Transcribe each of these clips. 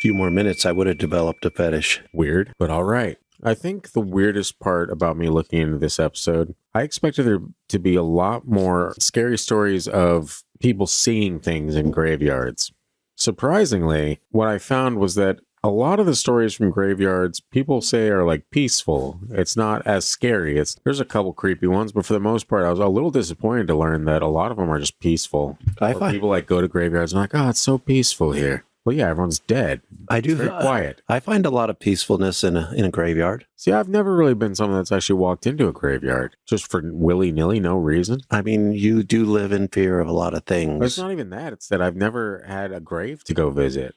few more minutes, I would have developed a fetish. Weird, but all right. I think the weirdest part about me looking into this episode, I expected there to be a lot more scary stories of people seeing things in graveyards. Surprisingly, what I found was that a lot of the stories from graveyards, people say are like peaceful. It's not as scary. There's a couple creepy ones, but for the most part, I was a little disappointed to learn that a lot of them are just peaceful. People like go to graveyards and like, oh, it's so peaceful here. Well, yeah, everyone's dead. I do. It's very quiet. I find a lot of peacefulness in a graveyard. See, I've never really been someone that's actually walked into a graveyard just for willy-nilly, no reason. I mean, you do live in fear of a lot of things. But it's not even that. It's that I've never had a grave to go visit.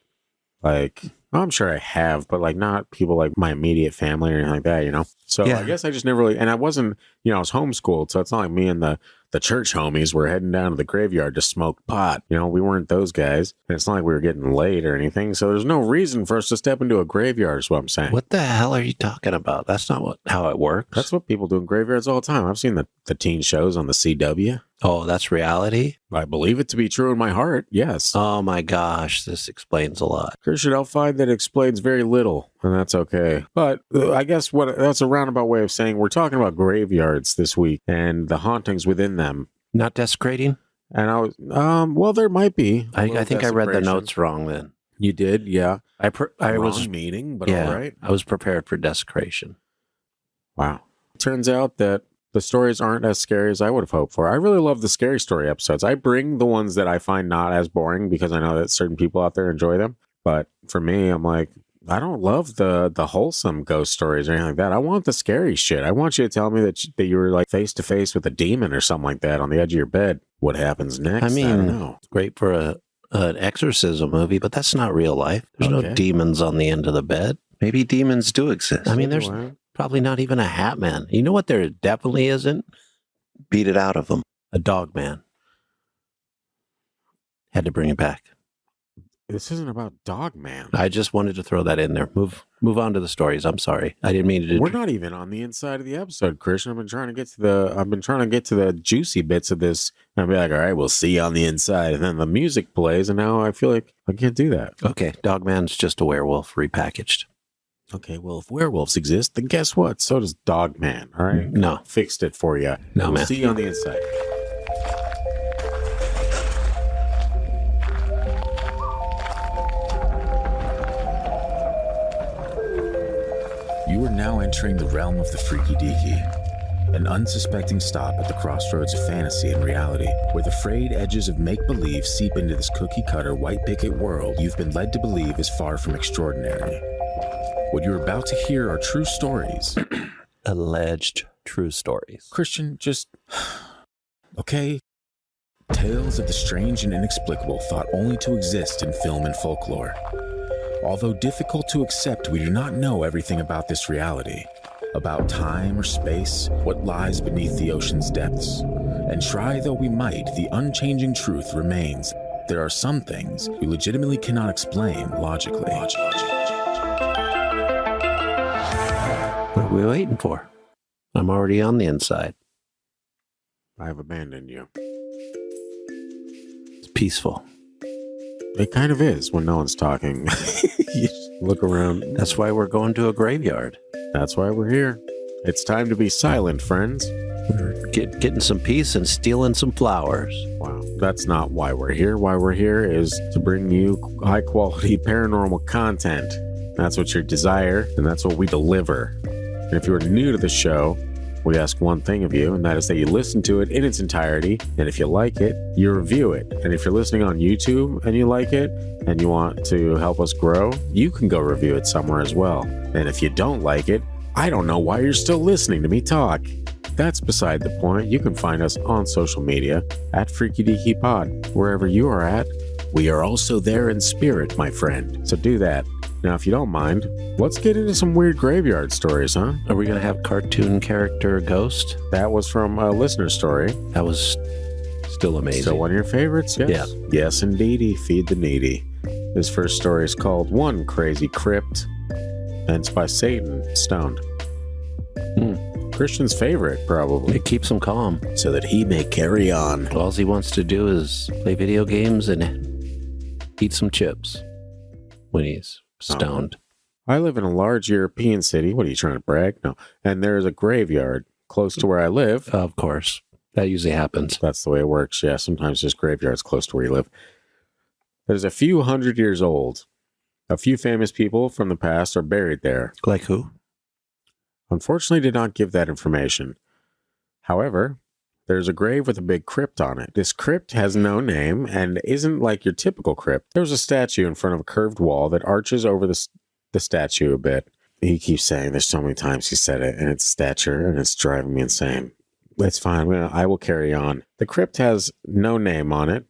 Like, I'm sure I have, but like not people like my immediate family or anything like that, you know? So yeah. I guess I just never really, and I wasn't, I was homeschooled, so it's not like me and the church homies were heading down to the graveyard to smoke pot. We weren't those guys. And it's not like we were getting laid or anything. So there's no reason for us to step into a graveyard is what I'm saying. What the hell are you talking about? That's not how it works. That's what people do in graveyards all the time. I've seen the teen shows on the CW. Oh, that's reality? I believe it to be true in my heart, yes. Oh my gosh, this explains a lot. Christian, I'll find that it explains very little, and that's okay. But I guess that's a roundabout way of saying we're talking about graveyards this week and the hauntings within them. Not desecrating? And I was, well, there might be. I think I read the notes wrong then. You did, yeah. I was meaning, but yeah, all right. I was prepared for desecration. Wow. Turns out that the stories aren't as scary as I would have hoped for. I really love the scary story episodes. I bring the ones that I find not as boring because I know that certain people out there enjoy them. But for me, I'm like, I don't love the wholesome ghost stories or anything like that. I want the scary shit. I want you to tell me that you were like face to face with a demon or something like that on the edge of your bed. What happens next? I mean, don't know. It's great for an exorcism movie, but that's not real life. There's no demons on the end of the bed. Maybe demons do exist. I mean, there's probably not even a hat man. You know what there definitely isn't? Beat it out of them. A dog man. Had to bring it back. This isn't about Dog Man. I just wanted to throw that in there. Move on to the stories. I'm sorry. I didn't mean to. We're not even on the inside of the episode, Christian. I've been trying to get to the juicy bits of this. And I'll be like, all right, we'll see you on the inside. And then the music plays, and now I feel like I can't do that. Okay, Dog Man's just a werewolf repackaged. Okay, well, if werewolves exist, then guess what? So does Dog Man. All right, no, fixed it for you. No, we'll man. See you on the inside. You are now entering the realm of the freaky deaky, an unsuspecting stop at the crossroads of fantasy and reality, where the frayed edges of make-believe seep into this cookie-cutter white picket world you've been led to believe is far from extraordinary. What you're about to hear are true stories. Alleged true stories. Christian, just... okay? Tales of the strange and inexplicable thought only to exist in film and folklore. Although difficult to accept, we do not know everything about this reality, about time or space, what lies beneath the ocean's depths. And try though we might, the unchanging truth remains. There are some things we legitimately cannot explain logically. What are we waiting for? I'm already on the inside. I have abandoned you. It's peaceful. It kind of is when no one's talking. You look around. That's why we're going to a graveyard. That's why we're here. It's time to be silent, friends. We're getting some peace and stealing some flowers. Wow, that's not why we're here. Why we're here is to bring you high-quality paranormal content. That's what you desire, and that's what we deliver. And if you are new to the show, we ask one thing of you, and that is that you listen to it in its entirety, and if you like it, you review it. And if you're listening on YouTube and you like it, and you want to help us grow, you can go review it somewhere as well. And if you don't like it, I don't know why you're still listening to me talk. That's beside the point. You can find us on social media at Freaky Deaky Pod. Wherever you are at, we are also there in spirit, my friend. So do that. Now, if you don't mind, let's get into some weird graveyard stories, huh? Are we going to have cartoon character ghost? That was from a listener story. That was still amazing. Still one of your favorites? Yes. Yeah. Yes, indeedy. Feed the needy. His first story is called One Crazy Crypt, and it's by Satan Stoned. Christian's favorite, probably. It keeps him calm. So that he may carry on. All he wants to do is play video games and eat some chips when he's stoned. I live in a large European city. What are you trying to brag? No. And there's a graveyard close to where I live. Of course. That usually happens. That's the way it works. Yeah, sometimes there's graveyards close to where you live. There's a few hundred years old. A few famous people from the past are buried there. Like who? Unfortunately, did not give that information. However, there's a grave with a big crypt on it. This crypt has no name and isn't like your typical crypt. There's a statue in front of a curved wall that arches over the statue a bit. He keeps saying this so many times he said it, and it's stature, and it's driving me insane. It's fine. I will carry on. The crypt has no name on it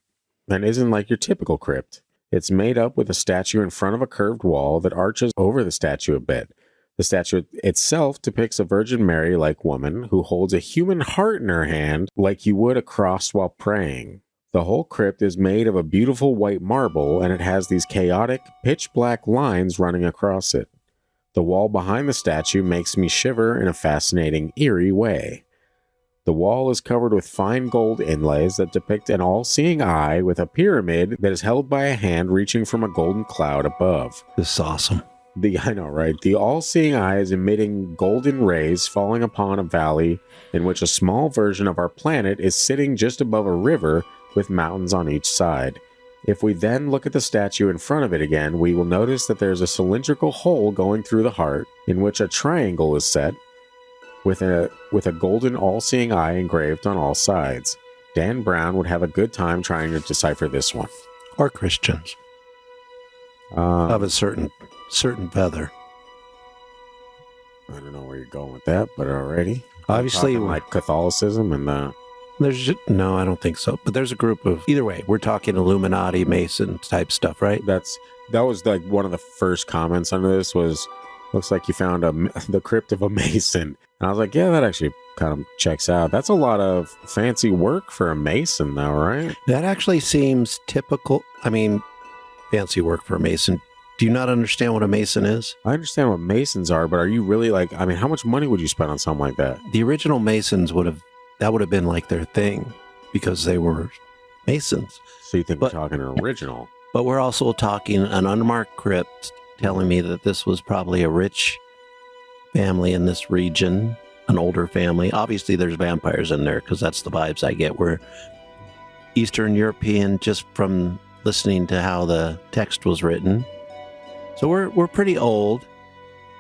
and isn't like your typical crypt. It's made up with a statue in front of a curved wall that arches over the statue a bit. The statue itself depicts a Virgin Mary-like woman who holds a human heart in her hand like you would a cross while praying. The whole crypt is made of a beautiful white marble, and it has these chaotic, pitch-black lines running across it. The wall behind the statue makes me shiver in a fascinating, eerie way. The wall is covered with fine gold inlays that depict an all-seeing eye with a pyramid that is held by a hand reaching from a golden cloud above. This is awesome. I know, right? The all-seeing eye is emitting golden rays falling upon a valley in which a small version of our planet is sitting just above a river with mountains on each side. If we then look at the statue in front of it again, we will notice that there's a cylindrical hole going through the heart in which a triangle is set with a golden all-seeing eye engraved on all sides. Dan Brown would have a good time trying to decipher this one. Or Christians. Of a certain feather. I don't know where you're going with that, but already. Obviously, like Catholicism and no, I don't think so. But there's a group of, either way, we're talking Illuminati, Mason type stuff, right? that was like one of the first comments under this was, looks like you found the crypt of a Mason. And I was like, yeah, that actually kind of checks out. That's a lot of fancy work for a Mason, though, right? That actually seems typical. I mean, fancy work for a Mason. Do you not understand what a Mason is? I understand what Masons are, but are you really like, I mean, how much money would you spend on something like that? The original Masons would have been like their thing because they were Masons. So you think we're talking an original? But we're also talking an unmarked crypt telling me that this was probably a rich family in this region, an older family. Obviously, there's vampires in there because that's the vibes I get. We're Eastern European just from listening to how the text was written. So we're pretty old.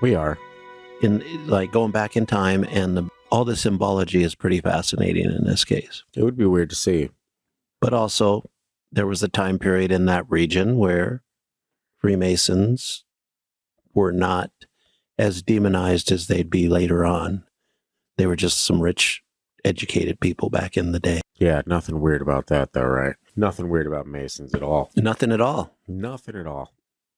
We are. In like going back in time, and all the symbology is pretty fascinating in this case. It would be weird to see. But also, there was a time period in that region where Freemasons were not as demonized as they'd be later on. They were just some rich, educated people back in the day. Yeah, nothing weird about that, though, right? Nothing weird about Masons at all. Nothing at all. Nothing at all.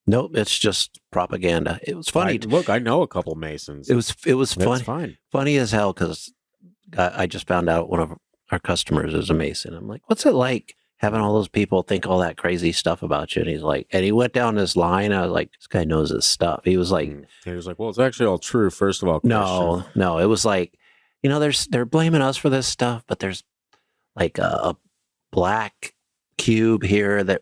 Nope, it's just propaganda. It was funny. Look, I know a couple Masons. It was funny. Fine. Funny as hell because I just found out one of our customers is a Mason. I'm like, what's it like having all those people think all that crazy stuff about you? And he's like, and he went down this line. I was like, this guy knows his stuff. He was like, well, it's actually all true. First of all, Christian. No, it was like, they're blaming us for this stuff, but there's like a black cube here that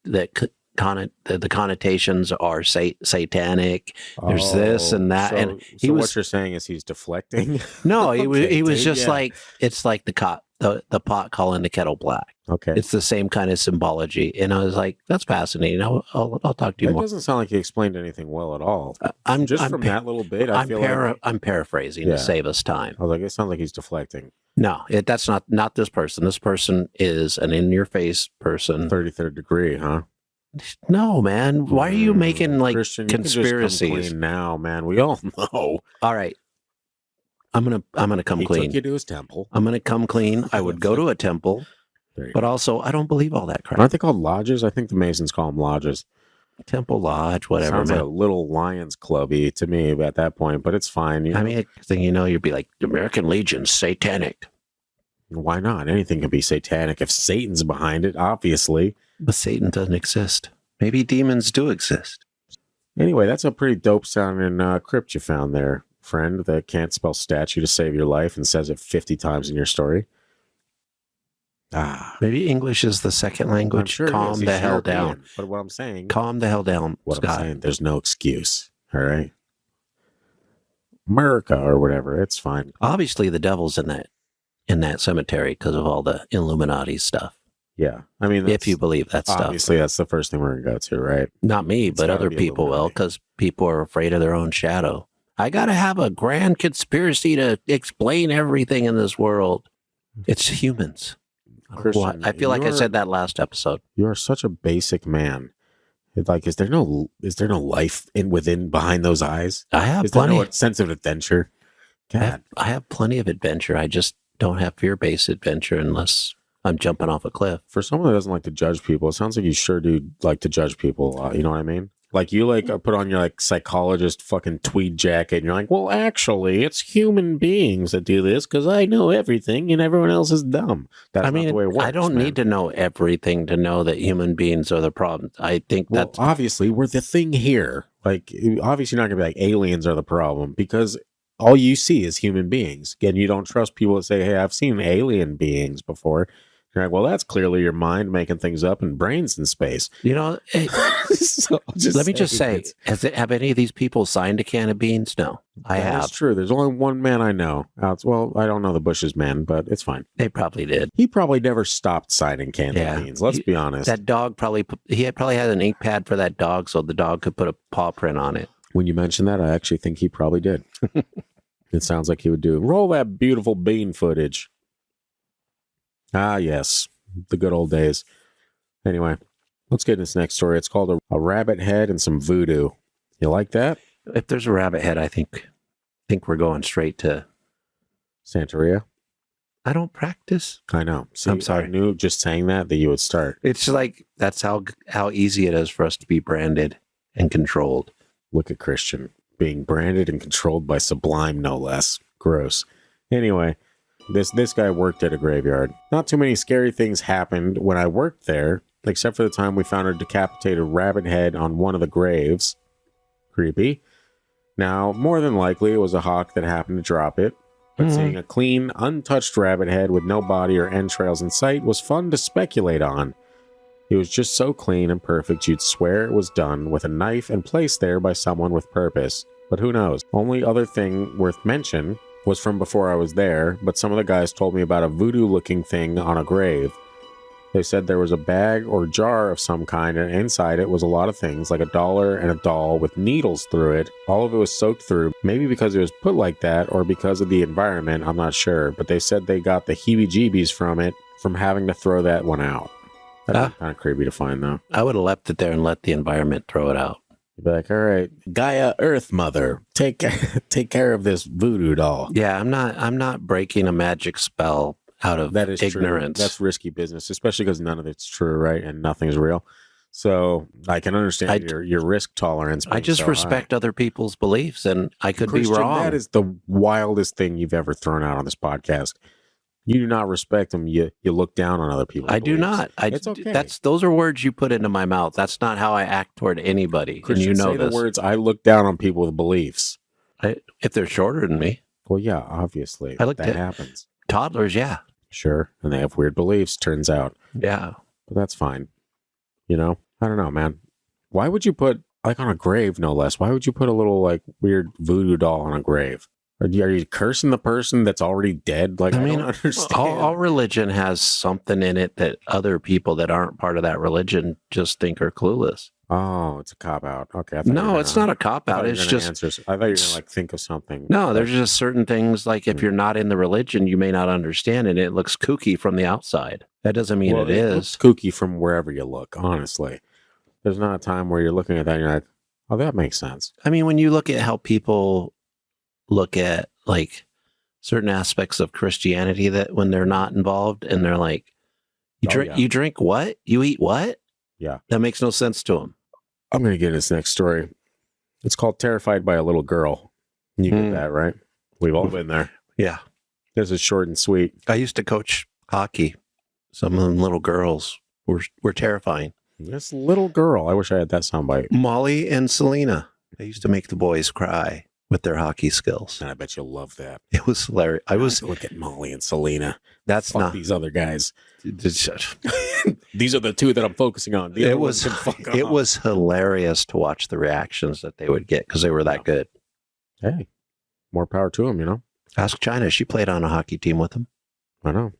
the connotations are satanic. There's this and that, and what you're saying is he's deflecting. No, he was just like, it's like the pot calling the kettle black. Okay, it's the same kind of symbology, and I was like, that's fascinating. I'll talk to you more. It doesn't sound like he explained anything well at all. I'm that little bit. I'm paraphrasing to save us time. I was like, it sounds like he's deflecting. No, that's not this person. This person is an in-your-face person. 33rd degree, huh? No, man. Why are you making like Christian, conspiracies? You can just come clean now, man. We all know. All right. I'm gonna come clean. He took you to his temple. I'm gonna come clean. I would go to a temple, but also I don't believe all that crap. Aren't they called lodges? I think the Masons call them lodges. Temple lodge, whatever. Sounds like a little Lions clubby to me at that point, but it's fine. I mean, then you'd be like, the American Legion's satanic. Why not? Anything can be satanic if Satan's behind it, obviously. But Satan doesn't exist. Maybe demons do exist. Anyway, that's a pretty dope sounding crypt you found there, friend, that can't spell statue to save your life and says it 50 times in your story. Maybe English is the second language. I'm sure Calm the hell down. But what I'm saying, Calm the hell down, Scott. I'm saying, there's no excuse. All right, America or whatever, it's fine. Obviously, the devil's in that cemetery because of all the Illuminati stuff. Yeah, I mean, if you believe that stuff, obviously that's the first thing we're gonna go to, right? Not me, but other people will, because people are afraid of their own shadow. I gotta have a grand conspiracy to explain everything in this world. It's humans. Christian, I feel like I said that last episode. You are such a basic man. Like, is there no life behind those eyes? I have is plenty. There no sense of adventure? God. I have plenty of adventure. I just don't have fear-based adventure unless I'm jumping off a cliff. For someone that doesn't like to judge people, it sounds like you sure do like to judge people a lot. You know what I mean? Like, you put on your psychologist fucking tweed jacket and you're like, well, actually, it's human beings that do this because I know everything and everyone else is dumb. That's not the way it works. I don't need to know everything to know that human beings are the problem. I think that's obviously we're the thing here. Like, obviously you're not gonna be like aliens are the problem because all you see is human beings. Again, you don't trust people that say, hey, I've seen alien beings before. You're like, well, that's clearly your mind making things up and brains in space. So let me just say, have any of these people signed a can of beans? No, I have. That's true. There's only one man I know. Well, I don't know the Bush's man, but it's fine. They probably did. He probably never stopped signing cans of beans. Let's be honest. That dog probably had an ink pad for that dog so the dog could put a paw print on it. When you mention that, I actually think he probably did. It sounds like he would do. Roll that beautiful bean footage. Ah, yes. The good old days. Anyway, let's get into this next story. It's called a rabbit head and some voodoo. You like that? If there's a rabbit head, I think we're going straight to Santeria. I don't practice. I know. See, I'm sorry. I knew just saying that you would start. It's like, that's how easy it is for us to be branded and controlled. Look at Christian being branded and controlled by Sublime, no less. Gross. Anyway. This guy worked at a graveyard. Not too many scary things happened when I worked there, except for the time we found a decapitated rabbit head on one of the graves. Creepy. Now, more than likely, it was a hawk that happened to drop it. But seeing a clean, untouched rabbit head with no body or entrails in sight was fun to speculate on. It was just so clean and perfect you'd swear it was done with a knife and placed there by someone with purpose. But who knows? Only other thing worth mention was from before I was there, but some of the guys told me about a voodoo-looking thing on a grave. They said there was a bag or jar of some kind, and inside it was a lot of things, like $1 and a doll with needles through it. All of it was soaked through, maybe because it was put like that, or because of the environment, I'm not sure. But they said they got the heebie-jeebies from it, from having to throw that one out. That's kind of creepy to find, though. I would have left it there and let the environment throw it out. Be like, all right, Gaia Earth Mother, take care of this voodoo doll. Yeah, I'm not breaking a magic spell out of that is ignorance. True. That's risky business, especially because none of it's true, right? And nothing's real. So I can understand your risk tolerance. I just respect other people's beliefs, and I could be wrong. That is the wildest thing you've ever thrown out on this podcast. You do not respect them. You look down on other people. I do not. It's okay. Those are words you put into my mouth. That's not how I act toward anybody. Christian, and you know say this. The words, I look down on people with beliefs. If they're shorter than me. Well, yeah, obviously. That happens. Toddlers, yeah. Sure. And they have weird beliefs, turns out. Yeah. But that's fine. You know? I don't know, man. Why would you put, on a grave, no less, why would you put a little, weird voodoo doll on a grave? Are you cursing the person that's already dead? I don't understand. All religion has something in it that other people that aren't part of that religion just think are clueless. Oh, it's a cop-out. Okay. No, it's not a cop-out. It's just... I thought you were going to, think of something. No, there's just certain things, if you're not in the religion, you may not understand it. It looks kooky from the outside. That doesn't mean it is. Looks kooky from wherever you look, honestly. There's not a time where you're looking at that and you're like, oh, that makes sense. I mean, when you look at how people look at certain aspects of Christianity that when they're not involved and they're like, you drink what? You eat what? Yeah. That makes no sense to them. I'm going to get this next story. It's called Terrified by a Little Girl. You get that, right? We've all been there. Yeah. This is short and sweet. I used to coach hockey. Some of them little girls were terrifying. This little girl. I wish I had that soundbite. Molly and Selena. They used to make the boys cry. with their hockey skills. And I bet you'll love that. It was hilarious. Look at Molly and Selena. That's Fuck not these other guys. These are the two that I'm focusing on. It was hilarious to watch the reactions that they would get because they were that good. Hey, more power to them, you know? Ask China. She played on a hockey team with them. I know.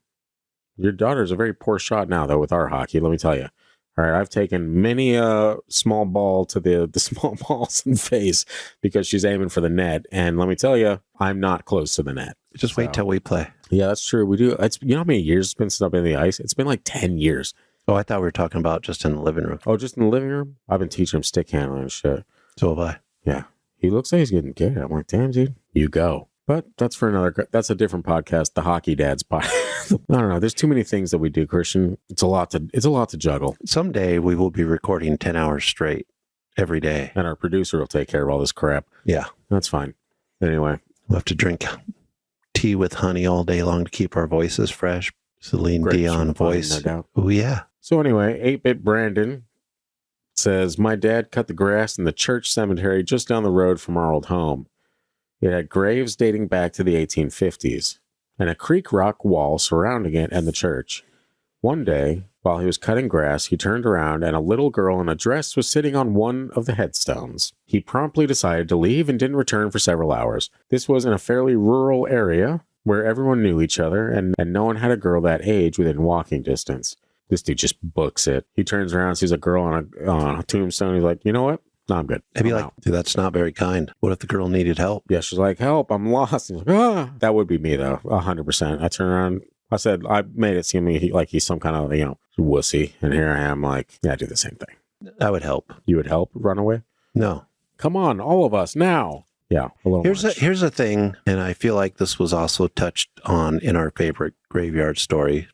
Your daughter's a very poor shot now, though, with our hockey, let me tell you. All right, I've taken many a small ball to the small balls in the face because she's aiming for the net. And let me tell you, I'm not close to the net. Just wait till we play. Yeah, that's true. We do. It's, you know how many years it's been since I've been in the ice? It's been like 10 years. Oh, I thought we were talking about just in the living room. Oh, just in the living room? I've been teaching him stick handling and shit. So have I. Yeah. He looks like he's getting good. I'm like, damn, dude, you go. But that's a different podcast, the Hockey Dads podcast. I don't know. There's too many things that we do, Christian. It's a lot to juggle. Someday we will be recording 10 hours straight every day. And our producer will take care of all this crap. Yeah. That's fine. Anyway. We'll have to drink tea with honey all day long to keep our voices fresh. Celine Dion voice. No doubt. Oh, yeah. So anyway, 8-Bit Brandon says, my dad cut the grass in the church cemetery just down the road from our old home. It had graves dating back to the 1850s and a creak rock wall surrounding it and the church. One day, while he was cutting grass, he turned around and a little girl in a dress was sitting on one of the headstones. He promptly decided to leave and didn't return for several hours. This was in a fairly rural area where everyone knew each other and no one had a girl that age within walking distance. This dude just books it. He turns around, sees a girl on a tombstone. He's like, you know what? No, I'm good. I'd be like, dude, that's not very kind. What if the girl needed help? Yeah, she's like, help, I'm lost. He's like, ah. That would be me, though, 100%. I turn around. I said, I made it seem like he's some kind of, wussy. And here I am like, yeah, I do the same thing. That would help. You would help run away? No. Come on, all of us, now. Yeah, a little Here's a thing, and I feel like this was also touched on in our favorite graveyard story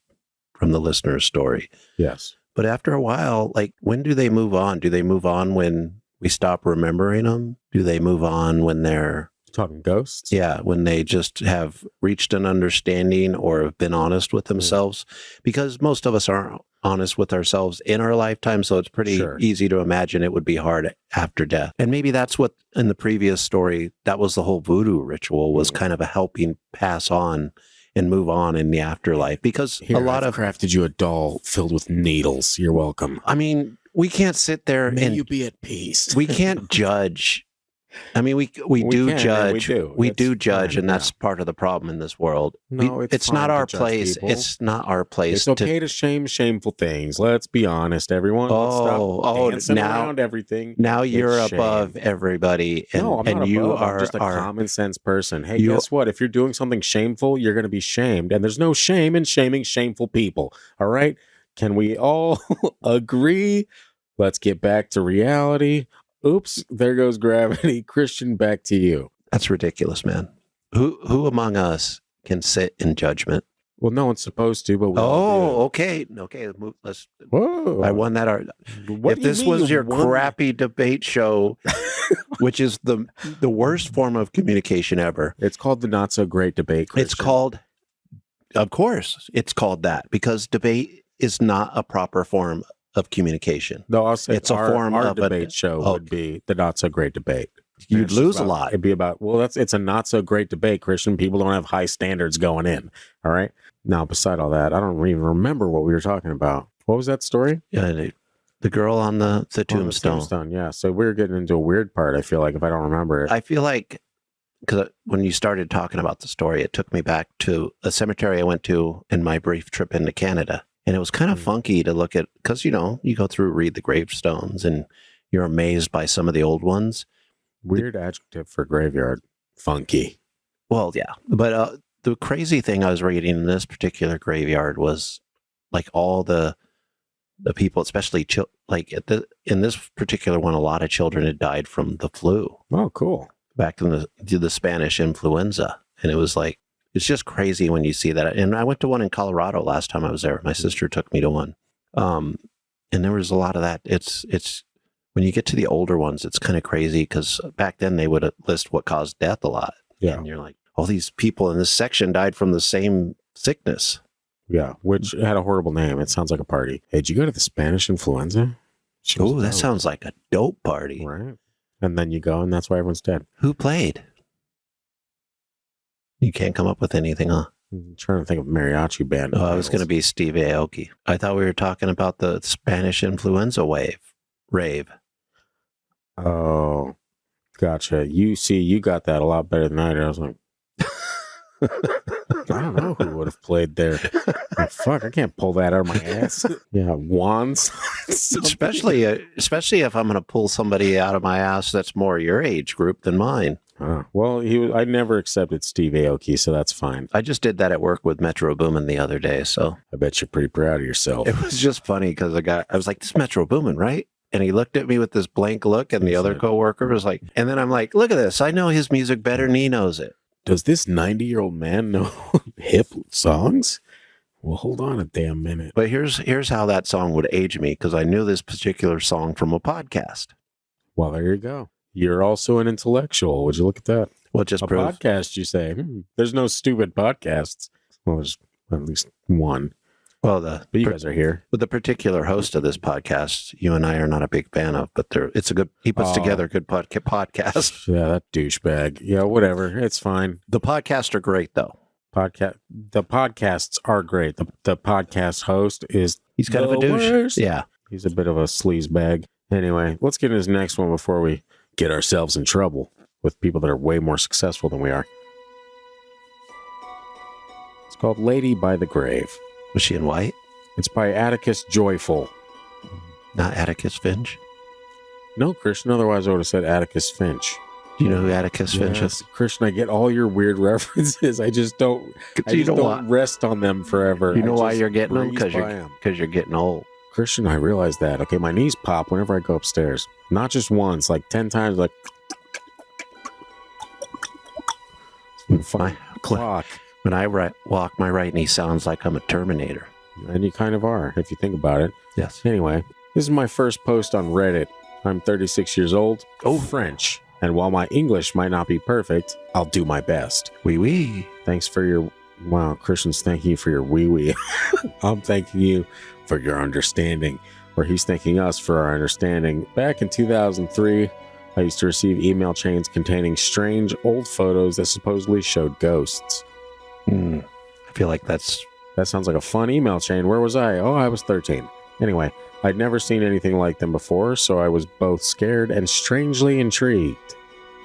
from the listener's story. Yes. But after a while, like, when do they move on? Do they move on when we stop remembering them? Do they move on when they're talking ghosts? Yeah, when they just have reached an understanding or have been honest with themselves. Because most of us aren't honest with ourselves in our lifetime, so it's pretty easy to imagine it would be hard after death. And maybe that's what, in the previous story, that was the whole voodoo ritual, was kind of a helping pass on and move on in the afterlife. Because I've crafted you a doll filled with needles. You're welcome. I mean, we can't sit there and you be at peace. We can't judge. I mean, we do judge. We do judge, and that's part of the problem in this world. No, it's not our place. It's not our place. It's okay to shame shameful things. Let's be honest, everyone. Let's stop dancing around everything. Now you're above everybody, and, no, I'm not you above. I'm just a common sense person. Hey, guess what? If you're doing something shameful, you're going to be shamed, and there's no shame in shaming shameful people. All right? Can we all agree? Let's get back to reality. Oops, there goes gravity. Christian, back to you. That's ridiculous, man. Who among us can sit in judgment? Well, no one's supposed to, but we okay. Let's. Whoa. I won that argument. If this was your crappy debate show, which is the worst form of communication ever. It's called the Not So Great Debate, Christian. It's called, of course, it's called that because debate is not a proper form of communication. No, I'll say it's a form our of debate show would be the Not So Great Debate. You'd lose a lot. It'd be about, it's a not so great debate, Christian. People don't have high standards going in. All right. Now, beside all that, I don't even remember what we were talking about. What was that story? Yeah, the girl on the tombstone. Yeah. So we're getting into a weird part, I feel like, if I don't remember it. I feel like, because when you started talking about the story, it took me back to a cemetery I went to in my brief trip into Canada. And it was kind of funky to look at, because, you go through, read the gravestones, and you're amazed by some of the old ones. Weird adjective for graveyard. Funky. Well, yeah. But the crazy thing I was reading in this particular graveyard was, like, all the people, especially, in this particular one, a lot of children had died from the flu. Oh, cool. Back in the Spanish influenza. And it was like, it's just crazy when you see that. And I went to one in Colorado last time I was there. My sister took me to one. And there was a lot of that. It's when you get to the older ones, it's kind of crazy because back then they would list what caused death a lot. Yeah. And you're like, all these people in this section died from the same sickness. Yeah, which had a horrible name. It sounds like a party. Hey, did you go to the Spanish influenza? Oh, that sounds like a dope party. Right. And then you go, and that's why everyone's dead. Who played? You can't come up with anything, huh? I'm trying to think of mariachi band. Oh, I was going to be Steve Aoki. I thought we were talking about the Spanish influenza rave. Oh, gotcha. You got that a lot better than I did. I was like, I don't know who would have played there. Like, fuck, I can't pull that out of my ass. Yeah, wands. especially if I'm going to pull somebody out of my ass that's more your age group than mine. Well, I never accepted Steve Aoki, so that's fine. I just did that at work with Metro Boomin the other day, so I bet you're pretty proud of yourself. it was just funny because I was like, "This is Metro Boomin, right?" And he looked at me with this blank look, and the other coworker was like, and then I'm like, "Look at this! I know his music better than he knows it." Does this 90-year-old man know hip songs? Well, hold on a damn minute. But here's how that song would age me, because I knew this particular song from a podcast. Well, there you go. You're also an intellectual. Would you look at that? Well, just a proves. Podcast, you say? There's no stupid podcasts. Well, there's at least one. Well, but you guys are here. But the particular host of this podcast, you and I are not a big fan of, but he puts together a good podcast. Yeah, that douchebag. Yeah, whatever. It's fine. The podcasts are great, though. The podcasts are great. The podcast host he's kind of a douche. Worst. Yeah. He's a bit of a sleazebag. Anyway, let's get into this next one before we get ourselves in trouble with people that are way more successful than we are. It's called Lady by the Grave. Was she in white? It's by Atticus Joyful. Not Atticus Finch? No, Christian. Otherwise, I would have said Atticus Finch. Do you know who Atticus Finch is? Christian, I get all your weird references. I just don't rest on them forever. You know why you're getting them? Because you're getting old. Christian, I realize that. Okay, my knees pop whenever I go upstairs. Not just once, like 10 times, like... Clock. When I walk, my right knee sounds like I'm a Terminator. And you kind of are, if you think about it. Yes. Anyway, this is my first post on Reddit. I'm 36 years old. French. And while my English might not be perfect, I'll do my best. Oui, oui. Thanks for your... Wow, Christian's thanking you for your oui, oui. I'm thanking you for your understanding. Or he's thanking us for our understanding. Back in 2003... I used to receive email chains containing strange old photos that supposedly showed ghosts. I feel like that sounds like a fun email chain. Where was I? Oh, I was 13. Anyway, I'd never seen anything like them before, so I was both scared and strangely intrigued.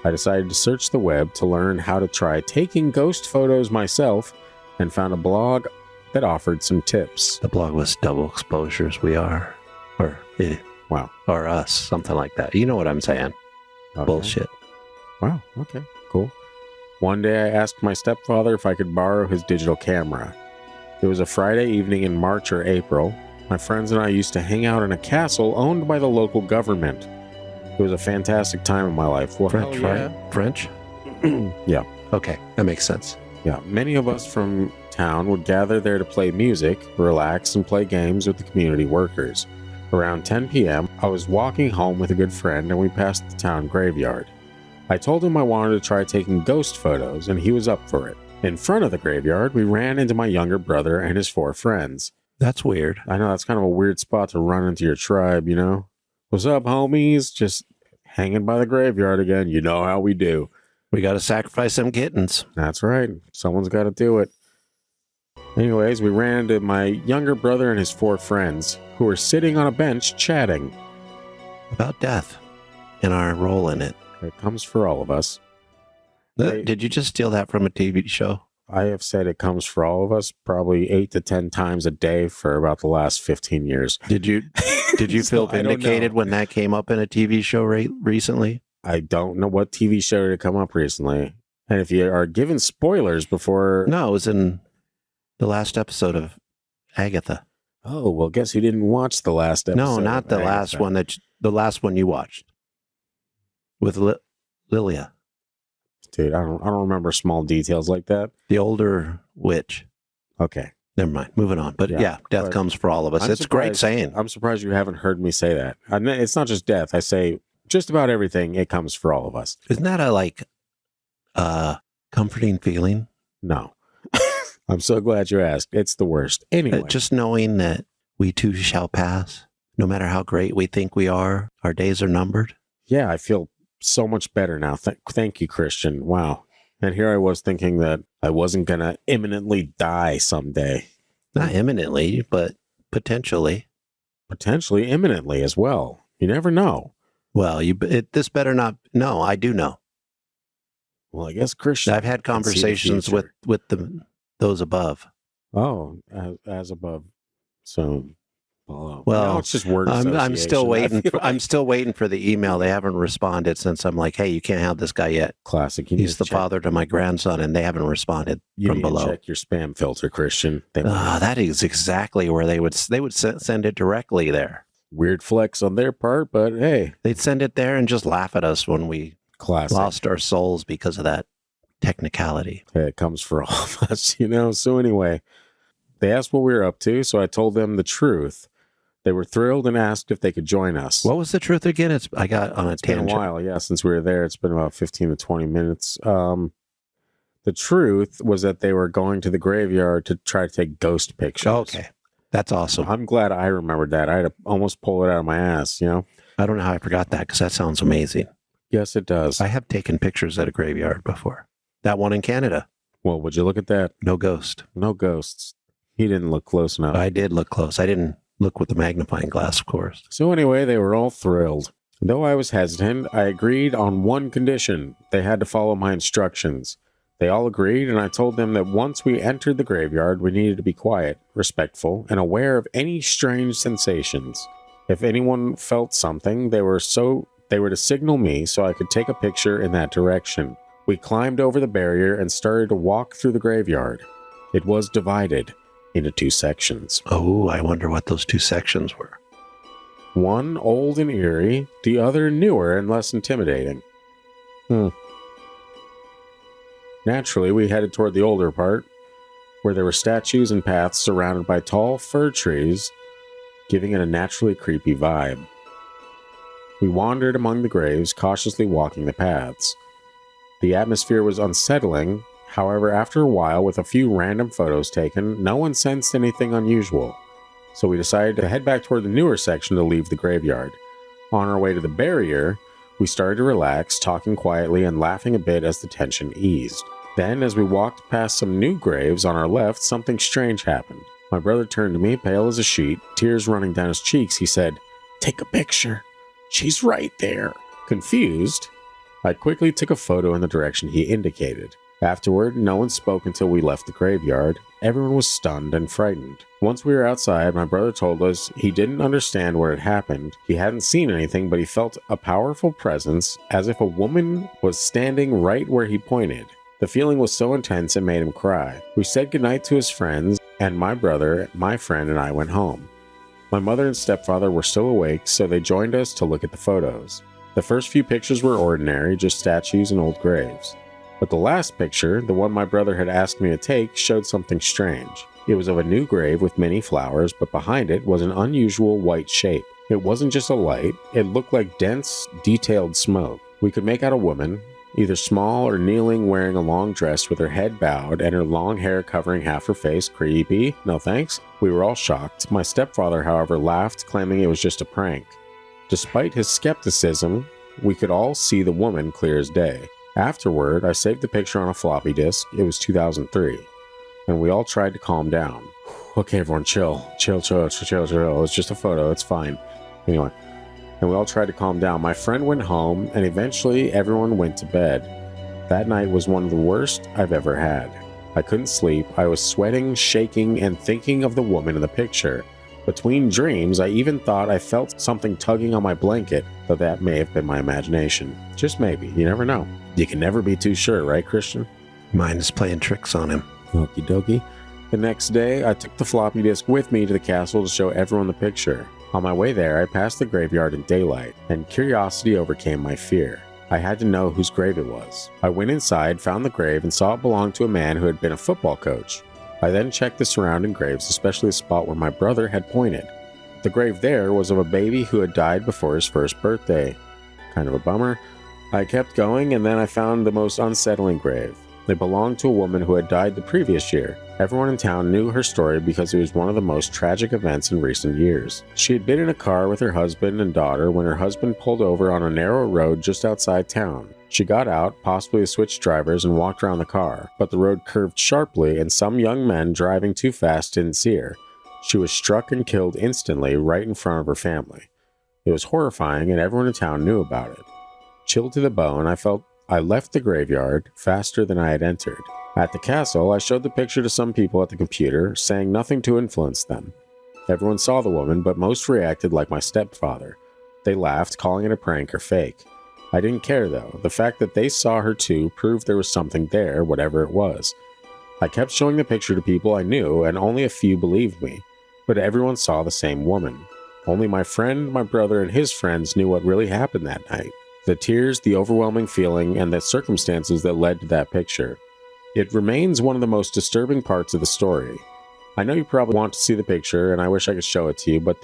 I decided to search the web to learn how to try taking ghost photos myself and found a blog that offered some tips. The blog was Double Exposures We Are. Wow. Or us, something like that. You know what I'm saying. Okay. Bullshit. Wow. Okay, cool. One day I asked my stepfather if I could borrow his digital camera. It was a Friday evening in March or April. My friends and I used to hang out in a castle owned by the local government. It was a fantastic time in my life. Well, French, right? French? Yeah. Okay, that makes sense. Yeah, many of us from town would gather there to play music, relax, and play games with the community workers. Around 10 p.m., I was walking home with a good friend and we passed the town graveyard. I told him I wanted to try taking ghost photos and he was up for it. In front of the graveyard, we ran into my younger brother and his 4 friends. That's weird. I know, that's kind of a weird spot to run into your tribe, you know? What's up, homies? Just hanging by the graveyard again. You know how we do. We got to sacrifice them kittens. That's right. Someone's got to do it. Anyways, we ran into my younger brother and his 4 friends, who were sitting on a bench chatting. About death and our role in it. It comes for all of us. Did you just steal that from a TV show? I have said it comes for all of us probably 8 to 10 times a day for about the last 15 years. Did you feel vindicated when that came up in a TV show recently? I don't know what TV show did come up recently. And if you are given spoilers before... No, it was in the last episode of Agatha. Oh, well, guess who didn't watch the last episode? No, not the last one. The last one you watched with Lilia. Dude, I don't remember small details like that. The older witch. Okay, never mind. Moving on. But yeah, death comes for all of us. It's a great saying. I'm surprised you haven't heard me say that. It's not just death. I say just about everything. It comes for all of us. Isn't that a comforting feeling? No. I'm so glad you asked. It's the worst. Anyway. Just knowing that we too shall pass, no matter how great we think we are, our days are numbered. Yeah, I feel so much better now. Thank you, Christian. Wow. And here I was thinking that I wasn't going to imminently die someday. Not imminently, but potentially. Potentially imminently as well. You never know. Well, this better not. No, I do know. Well, I guess Christian. I've had conversations with those above. Oh, as above, so below. Well, no, it's just word I'm still waiting. Like... I'm still waiting for the email. They haven't responded since I'm like, hey, you can't have this guy yet. Classic. He's the father to my grandson, and they haven't responded from below. Check your spam filter, Christian. That is exactly where they would send it directly there. Weird flex on their part, but hey, they'd send it there and just laugh at us when we lost our souls because of that technicality. Hey, it comes for all of us, So anyway, they asked what we were up to, so I told them the truth. They were thrilled and asked if they could join us. What was the truth again? I got on a tangent. Been a while, yeah, since we were there. It's been about 15 to 20 minutes. The truth was that they were going to the graveyard to try to take ghost pictures. Okay. That's awesome. I'm glad I remembered that. I had to almost pull it out of my ass, I don't know how I forgot that because that sounds amazing. Yes, it does. I have taken pictures at a graveyard before. That one in Canada. Well, would you look at that? No ghost. No ghosts. He didn't look close enough. I did look close. I didn't look with the magnifying glass, of course. So anyway, they were all thrilled. Though I was hesitant, I agreed on one condition. They had to follow my instructions. They all agreed, and I told them that once we entered the graveyard, we needed to be quiet, respectful, and aware of any strange sensations. If anyone felt something, they were to signal me so I could take a picture in that direction. We climbed over the barrier and started to walk through the graveyard. It was divided into 2 sections. Oh, I wonder what those 2 sections were. One old and eerie, the other newer and less intimidating. Naturally, we headed toward the older part, where there were statues and paths surrounded by tall fir trees, giving it a naturally creepy vibe. We wandered among the graves, cautiously walking the paths. The atmosphere was unsettling. However, after a while, with a few random photos taken, no one sensed anything unusual. So we decided to head back toward the newer section to leave the graveyard. On our way to the barrier, we started to relax, talking quietly and laughing a bit as the tension eased. Then, as we walked past some new graves on our left, something strange happened. My brother turned to me, pale as a sheet, tears running down his cheeks. He said, "Take a picture. She's right there." Confused, I quickly took a photo in the direction he indicated. Afterward, no one spoke until we left the graveyard. Everyone was stunned and frightened. Once we were outside, my brother told us he didn't understand what had happened. He hadn't seen anything, but he felt a powerful presence, as if a woman was standing right where he pointed. The feeling was so intense it made him cry. We said goodnight to his friends, and my brother, my friend, and I went home. My mother and stepfather were still awake, so they joined us to look at the photos. The first few pictures were ordinary, just statues and old graves. But the last picture, the one my brother had asked me to take, showed something strange. It was of a new grave with many flowers, but behind it was an unusual white shape. It wasn't just a light, it looked like dense, detailed smoke. We could make out a woman, either small or kneeling, wearing a long dress with her head bowed and her long hair covering half her face. Creepy. No thanks. We were all shocked. My stepfather, however, laughed, claiming it was just a prank. Despite his skepticism, we could all see the woman clear as day. Afterward, I saved the picture on a floppy disk. It was 2003. And we all tried to calm down. Okay, everyone, chill. Chill. It's just a photo. It's fine. Anyway. And we all tried to calm down. My friend went home, and eventually everyone went to bed. That night was one of the worst I've ever had. I couldn't sleep. I was sweating, shaking, and thinking of the woman in the picture. Between dreams, I even thought I felt something tugging on my blanket, though that may have been my imagination. Just maybe. You never know. You can never be too sure, right, Christian? Mine is playing tricks on him. Okie dokie. The next day, I took the floppy disk with me to the castle to show everyone the picture. On my way there, I passed the graveyard in daylight, and curiosity overcame my fear. I had to know whose grave it was. I went inside, found the grave, and saw it belonged to a man who had been a football coach. I then checked the surrounding graves, especially the spot where my brother had pointed. The grave there was of a baby who had died before his first birthday. Kind of a bummer. I kept going, and then I found the most unsettling grave. They belonged to a woman who had died the previous year. Everyone in town knew her story because it was one of the most tragic events in recent years. She had been in a car with her husband and daughter when her husband pulled over on a narrow road just outside town. She got out, possibly to switch drivers, and walked around the car, but the road curved sharply and some young men driving too fast didn't see her. She was struck and killed instantly right in front of her family. It was horrifying and everyone in town knew about it. Chilled to the bone, I left the graveyard faster than I had entered. At the castle, I showed the picture to some people at the computer, saying nothing to influence them. Everyone saw the woman, but most reacted like my stepfather. They laughed, calling it a prank or fake. I didn't care though. The fact that they saw her too proved there was something there, whatever it was. I kept showing the picture to people I knew, and only a few believed me. But everyone saw the same woman. Only my friend, my brother, and his friends knew what really happened that night. The tears, the overwhelming feeling, and the circumstances that led to that picture. It remains one of the most disturbing parts of the story. I know you probably want to see the picture, and I wish I could show it to you, but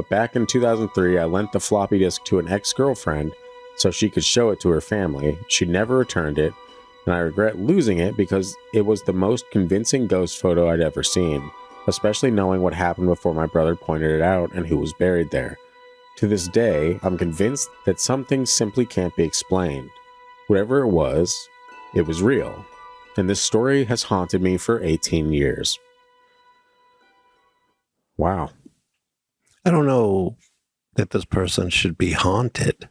back in 2003, I lent the floppy disk to an ex-girlfriend so she could show it to her family. She never returned it, and I regret losing it because it was the most convincing ghost photo I'd ever seen, especially knowing what happened before my brother pointed it out and who was buried there. To this day, I'm convinced that some things simply can't be explained. Whatever it was real. And this story has haunted me for 18 years. Wow. I don't know that this person should be haunted.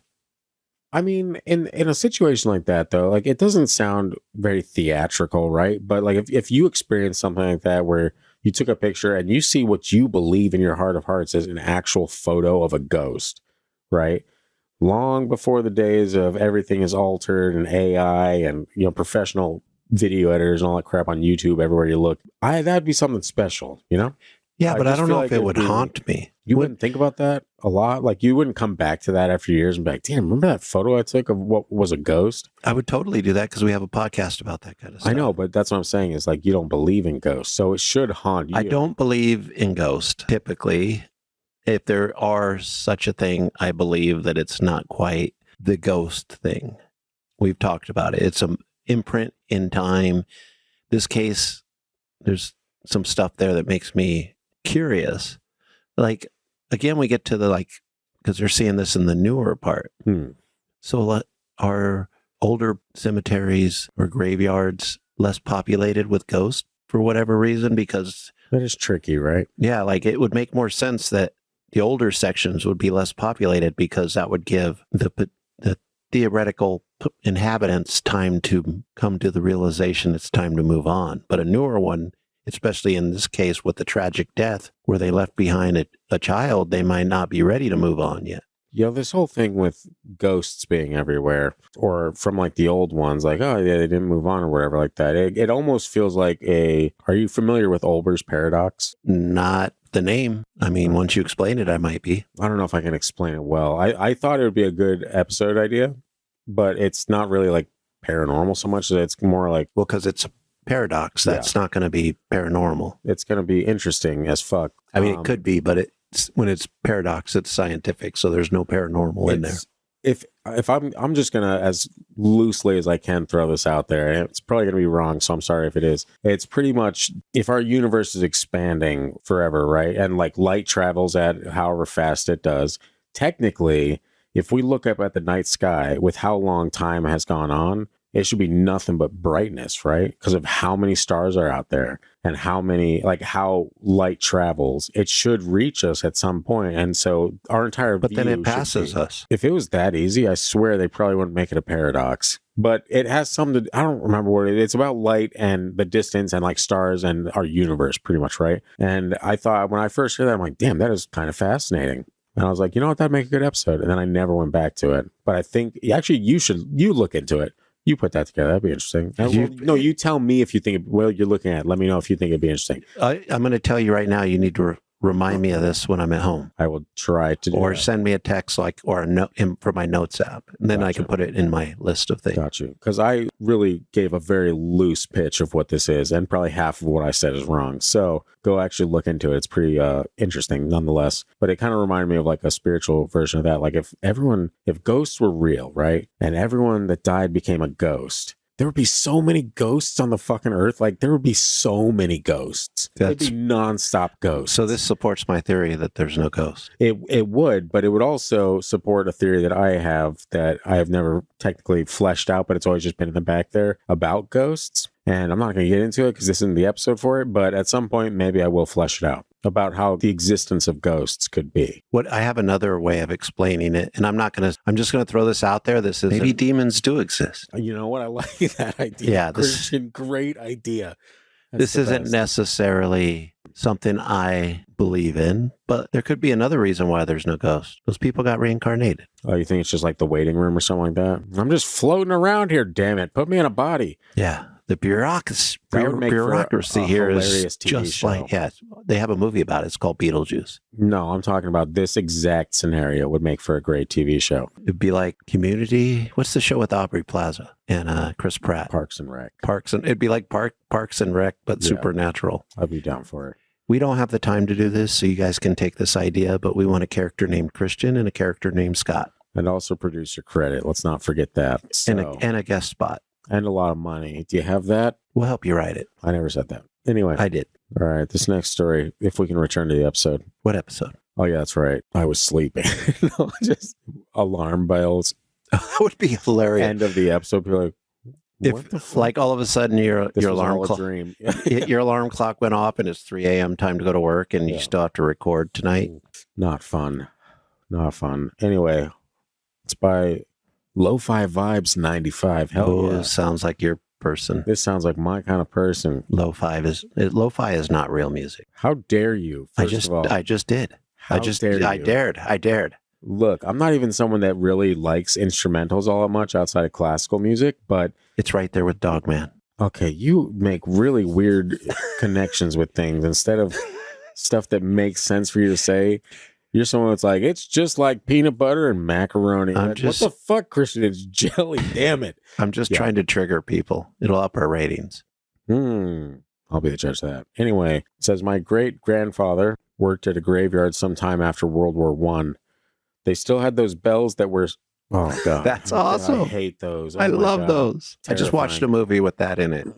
I mean, in a situation like that, though, like, it doesn't sound very theatrical, right? But like, if you experience something like that where you took a picture and you see what you believe in your heart of hearts as an actual photo of a ghost, right? Long before the days of everything is altered and AI and, professional video editors and all that crap on YouTube everywhere you look, that'd be something special, Yeah, but I don't know like if it would haunt me. You wouldn't think about that a lot? Like, you wouldn't come back to that after years and be like, damn, remember that photo I took of what was a ghost? I would totally do that because we have a podcast about that kind of stuff. I know, but that's what I'm saying is, like, you don't believe in ghosts, so it should haunt you. I don't believe in ghosts, typically. If there are such a thing, I believe that it's not quite the ghost thing. We've talked about it. It's an imprint in time. This case, there's some stuff there that makes me curious. Like, again, we get to because they're seeing this in the newer part. So are older cemeteries or graveyards less populated with ghosts for whatever reason? Because that is tricky, right? Yeah, like, it would make more sense that the older sections would be less populated because that would give the theoretical inhabitants time to come to the realization it's time to move on. But a newer one, especially in this case with the tragic death where they left behind a child, they might not be ready to move on yet. This whole thing with ghosts being everywhere, or from like the old ones, like, oh yeah, they didn't move on or whatever like that. It almost feels like are you familiar with Olbers paradox? Not the name. I mean, once you explain it, I might be. I don't know if I can explain it well. I thought it would be a good episode idea, but it's not really like paranormal so much. It's more like, well, because it's a paradox. That's not going to be paranormal. It's going to be interesting as fuck. I mean, it could be, but when it's paradox, it's scientific, so there's no paranormal in there. If I'm just gonna, as loosely as I can, throw this out there, and it's probably gonna be wrong, so I'm sorry if it is. It's pretty much, if our universe is expanding forever, right, and like light travels at however fast it does, technically, if we look up at the night sky with how long time has gone on, it should be nothing but brightness, right? Because of how many stars are out there and how light travels. It should reach us at some point. And so our entire But then it passes us. If it was that easy, I swear they probably wouldn't make it a paradox. But it has something to, I don't remember what it's about, light and the distance and like stars and our universe pretty much, right? And I thought, when I first heard that, I'm like, damn, that is kind of fascinating. And I was like, you know what, that'd make a good episode. And then I never went back to it. But I think, actually, you look into it. You put that together. That'd be interesting. You tell me if you think, you're looking at it. Let me know if you think it'd be interesting. I'm going to tell you right now, you need to remind me of this when I'm at home. I will try to do Or that. send me a text or a note for my notes app. And then I can put it in my list of things. Got you. Because I really gave a very loose pitch of what this is, and probably half of what I said is wrong. So go actually look into it. It's pretty interesting nonetheless. But it kind of reminded me of like a spiritual version of that. Like if ghosts were real, right? And everyone that died became a ghost, there would be so many ghosts on the fucking earth. Like, there would be so many ghosts. There'd be nonstop ghosts. So this supports my theory that there's no ghosts. It would, but it would also support a theory that I have never technically fleshed out, but it's always just been in the back there about ghosts. And I'm not going to get into it because this isn't the episode for it, but at some point, maybe I will flesh it out about how the existence of ghosts could be. I have another way of explaining it, and I'm just going to throw this out there. Maybe demons do exist. You know what? I like that idea. Yeah, Christian, great idea. This isn't necessarily something I believe in, but there could be another reason why there's no ghosts. Those people got reincarnated. Oh, you think it's just like the waiting room or something like that? I'm just floating around here, damn it. Put me in a body. Yeah. The bureaucracy here is just like, they have a movie about it. It's called Beetlejuice. No, I'm talking about this exact scenario would make for a great TV show. It'd be like Community. What's the show with Aubrey Plaza and Chris Pratt? Parks and Rec. It'd be like Parks and Rec, but supernatural. I'd be down for it. We don't have the time to do this, so you guys can take this idea, but we want a character named Christian and a character named Scott. And also producer credit. Let's not forget that. So. And a guest spot. And a lot of money. Do you have that? We'll help you write it. I never said that. Anyway. I did. All right. This next story, if we can return to the episode. What episode? Oh, yeah, that's right. I was sleeping. No, just alarm bells. That would be hilarious. End of the episode. People are like, what the fuck? Like all of a sudden your alarm clock, your alarm clock went off and it's 3 a.m. time to go to work and you still have to record tonight. Not fun. Not fun. Anyway, it's by Lo-Fi Vibes 95. Hell yeah. Sounds like your person. This sounds like my kind of person. Lo-Fi is not real music. How dare you? I just did. I dared. Look, I'm not even someone that really likes instrumentals all that much outside of classical music, but it's right there with Dogman. Okay, you make really weird connections with things instead of stuff that makes sense for you to say. You're someone that's like, it's just like peanut butter and macaroni. What the fuck, Christian? It's jelly. Damn it. I'm just trying to trigger people. It'll up our ratings. I'll be the judge of that. Anyway, it says, my great-grandfather worked at a graveyard sometime after World War I. They still had those bells that were... Oh, God. That's awesome. I hate those. I love those. Terrifying. I just watched a movie with that in it.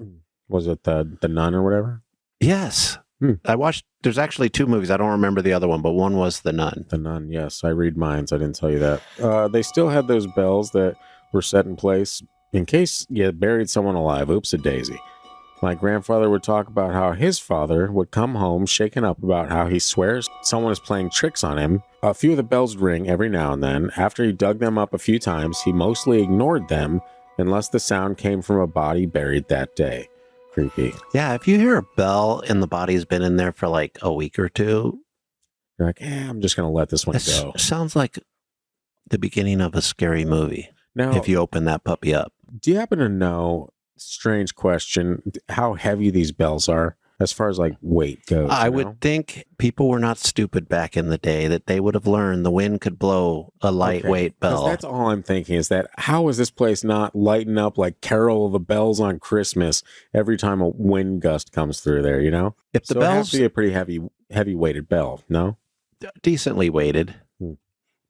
Was it the Nun or whatever? Yes. I watched, there's actually two movies. I don't remember the other one, but one was The Nun. The Nun, yes. I read minds. I didn't tell you that. They still had those bells that were set in place in case you buried someone alive. Oops, a daisy. My grandfather would talk about how his father would come home shaken up about how he swears someone is playing tricks on him. A few of the bells ring every now and then. After he dug them up a few times, he mostly ignored them unless the sound came from a body buried that day. Creepy. Yeah, if you hear a bell and the body's been in there for like a week or two, you're like, I'm just going to let this one go. Sounds like the beginning of a scary movie. Now, if you open that puppy up. Do you happen to know, strange question, how heavy these bells are as far as like weight goes? I would think people were not stupid back in the day, that they would have learned the wind could blow a lightweight bell. That's all I'm thinking is that how is this place not lighting up like Carol of the Bells on Christmas every time a wind gust comes through there, you know? If the bells... it has to be a pretty heavy weighted bell, no? Decently weighted.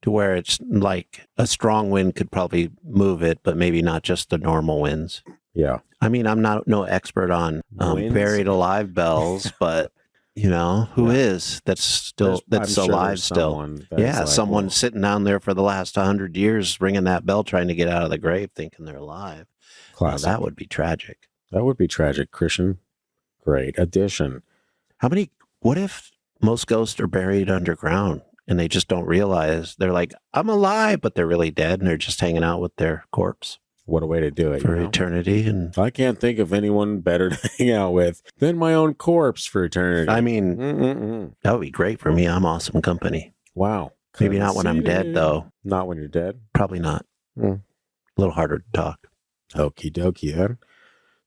To where it's like a strong wind could probably move it, but maybe not just the normal winds. Yeah. I mean, I'm not no expert on buried alive bells, but you know, who is that's alive still? Someone sitting down there for the last 100 years ringing that bell trying to get out of the grave thinking they're alive. Classic. That would be tragic. That would be tragic, Christian. Great addition. What if most ghosts are buried underground? And they just don't realize they're like, I'm alive, but they're really dead and they're just hanging out with their corpse. What a way to do it. For eternity. And I can't think of anyone better to hang out with than my own corpse for eternity. I mean, that would be great for me. I'm awesome company. Wow. Maybe not when I'm dead, though. Not when you're dead? Probably not. A little harder to talk. Okie dokie, then.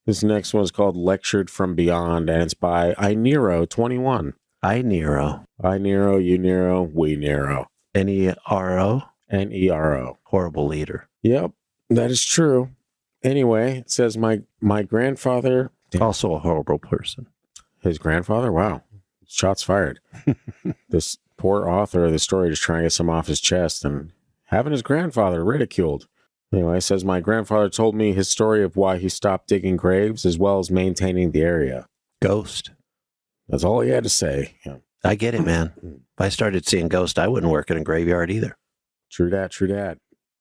This next one is called Lectured from Beyond, and it's by Nero 21. Nero. Nero, you Nero, we Nero. Nero? Nero. Horrible leader. Yep, that is true. Anyway, it says my grandfather... Also a horrible person. His grandfather? Wow. Shots fired. This poor author of the story just trying to get some off his chest and having his grandfather ridiculed. Anyway, it says, my grandfather told me his story of why he stopped digging graves as well as maintaining the area. Ghost. That's all he had to say. Yeah. I get it, man. If I started seeing ghosts, I wouldn't work in a graveyard either. True that, true that.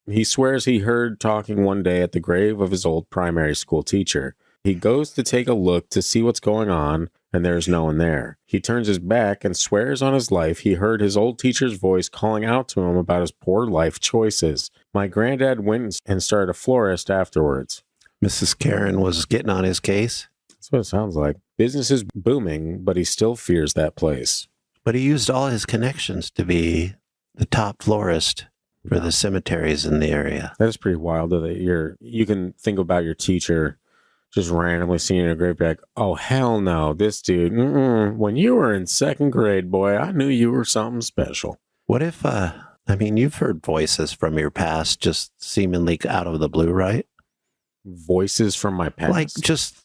He swears he heard talking one day at the grave of his old primary school teacher. He goes to take a look to see what's going on, and there's no one there. He turns his back and swears on his life he heard his old teacher's voice calling out to him about his poor life choices. My granddad went and started a florist afterwards. Mrs. Karen was getting on his case. That's what it sounds like. Business is booming, but he still fears that place. But he used all his connections to be the top florist for the cemeteries in the area. That is pretty wild that you can think about your teacher just randomly seeing a grave, like, oh, hell no, this dude, when you were in second grade, boy, I knew you were something special. What if, you've heard voices from your past just seemingly out of the blue, right? Voices from my past? Like just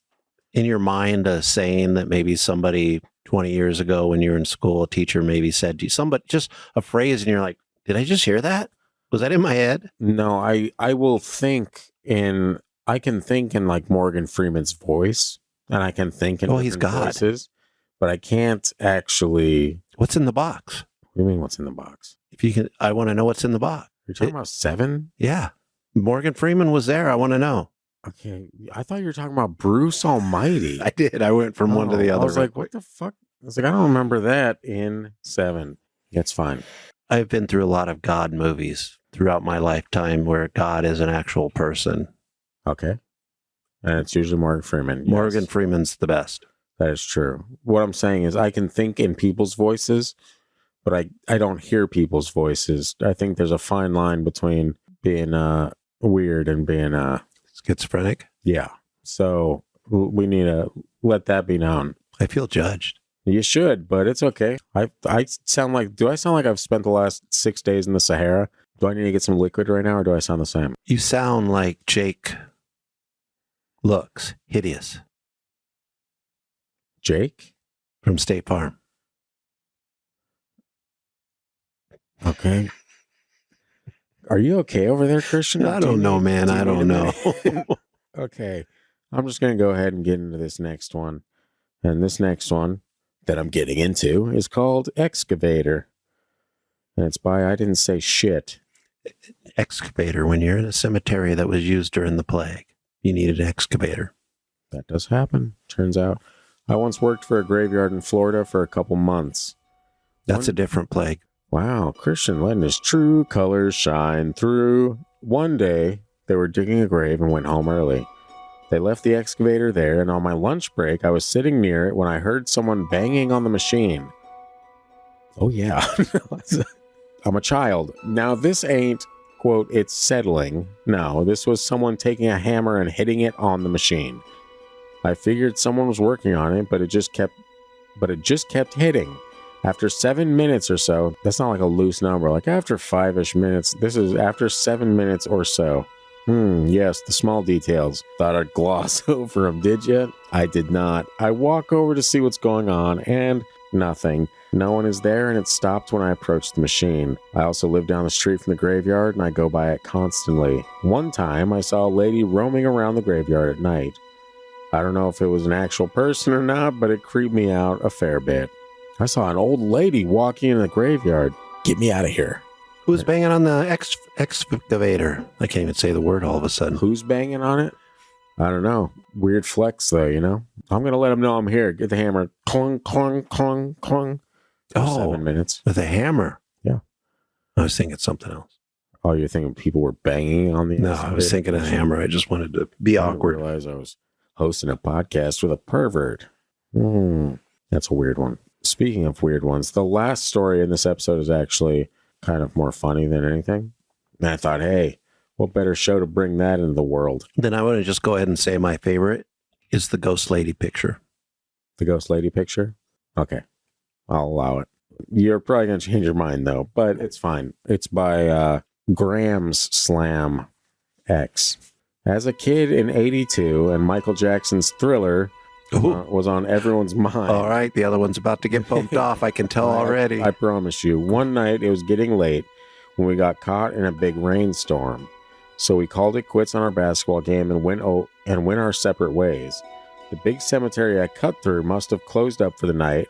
in your mind, a saying that maybe somebody 20 years ago when you were in school, a teacher maybe said to you, somebody, just a phrase, and you're like, did I just hear that? Was that in my head? No, I will think I can think in like Morgan Freeman's voice, and I can think in he's God. Voices, but I can't actually. What's in the box? What do you mean, what's in the box? If you can, I want to know what's in the box. You're talking about Seven? Yeah. Morgan Freeman was there. I want to know. Okay. I thought you were talking about Bruce Almighty. I did. I went from one to the other. I was like, what the fuck? I was like, I don't remember that in Seven. It's fine. I've been through a lot of God movies throughout my lifetime where God is an actual person. Okay. And it's usually Morgan Freeman. Yes. Morgan Freeman's the best. That is true. What I'm saying is I can think in people's voices, but I don't hear people's voices. I think there's a fine line between being weird and being schizophrenic. Yeah. So we need to let that be known. I feel judged. You should, but it's okay. Do I sound like I've spent the last 6 days in the Sahara? Do I need to get some liquid right now, or do I sound the same? You sound like Jake looks hideous. Jake? From State Farm. Okay. Are you okay over there, Christian? I don't know, man. I don't know. Okay. I'm just going to go ahead and get into this next one. And this next one that I'm getting into is called Excavator. And it's by I Didn't Say Shit. Excavator. When you're in a cemetery that was used during the plague, you need an excavator. That does happen. Turns out I once worked for a graveyard in Florida for a couple months. That's a different plague. Wow. Christian letting his true colors shine through. One day, they were digging a grave and went home early. They left the excavator there, and on my lunch break, I was sitting near it when I heard someone banging on the machine. Oh, yeah. I'm a child. Now, this ain't, quote, it's settling. No, this was someone taking a hammer and hitting it on the machine. I figured someone was working on it, but it just kept hitting. After 7 minutes or so, that's not like a loose number, like after 5-ish minutes, this is after 7 minutes or so. Yes, the small details. Thought I'd gloss over them, did you? I did not. I walk over to see what's going on, and nothing. No one is there, and it stopped when I approached the machine. I also live down the street from the graveyard, and I go by it constantly. One time, I saw a lady roaming around the graveyard at night. I don't know if it was an actual person or not, but it creeped me out a fair bit. I saw an old lady walking in the graveyard. Get me out of here. Who's banging on the excavator? I can't even say the word all of a sudden. Who's banging on it? I don't know. Weird flex, though, you know? I'm going to let them know I'm here. Get the hammer. Clunk, clunk, clunk, clunk. 7 minutes. With a hammer? Yeah. I was thinking something else. Oh, you're thinking people were banging on the excavator? No, I was thinking a hammer. I just wanted to be awkward. I realized I was hosting a podcast with a pervert. That's a weird one. Speaking of weird ones, the last story in this episode is actually kind of more funny than anything. And I thought, hey, what better show to bring that into the world? Then I want to just go ahead and say my favorite is the ghost lady picture. The ghost lady picture? Okay. I'll allow it. You're probably going to change your mind, though, but it's fine. It's by Graham's Slam X. As a kid in 82 and Michael Jackson's Thriller was on everyone's mind. All right, the other one's about to get pumped off. I can tell already. I promise you. One night, it was getting late when we got caught in a big rainstorm. So we called it quits on our basketball game and went our separate ways. The big cemetery I cut through must have closed up for the night,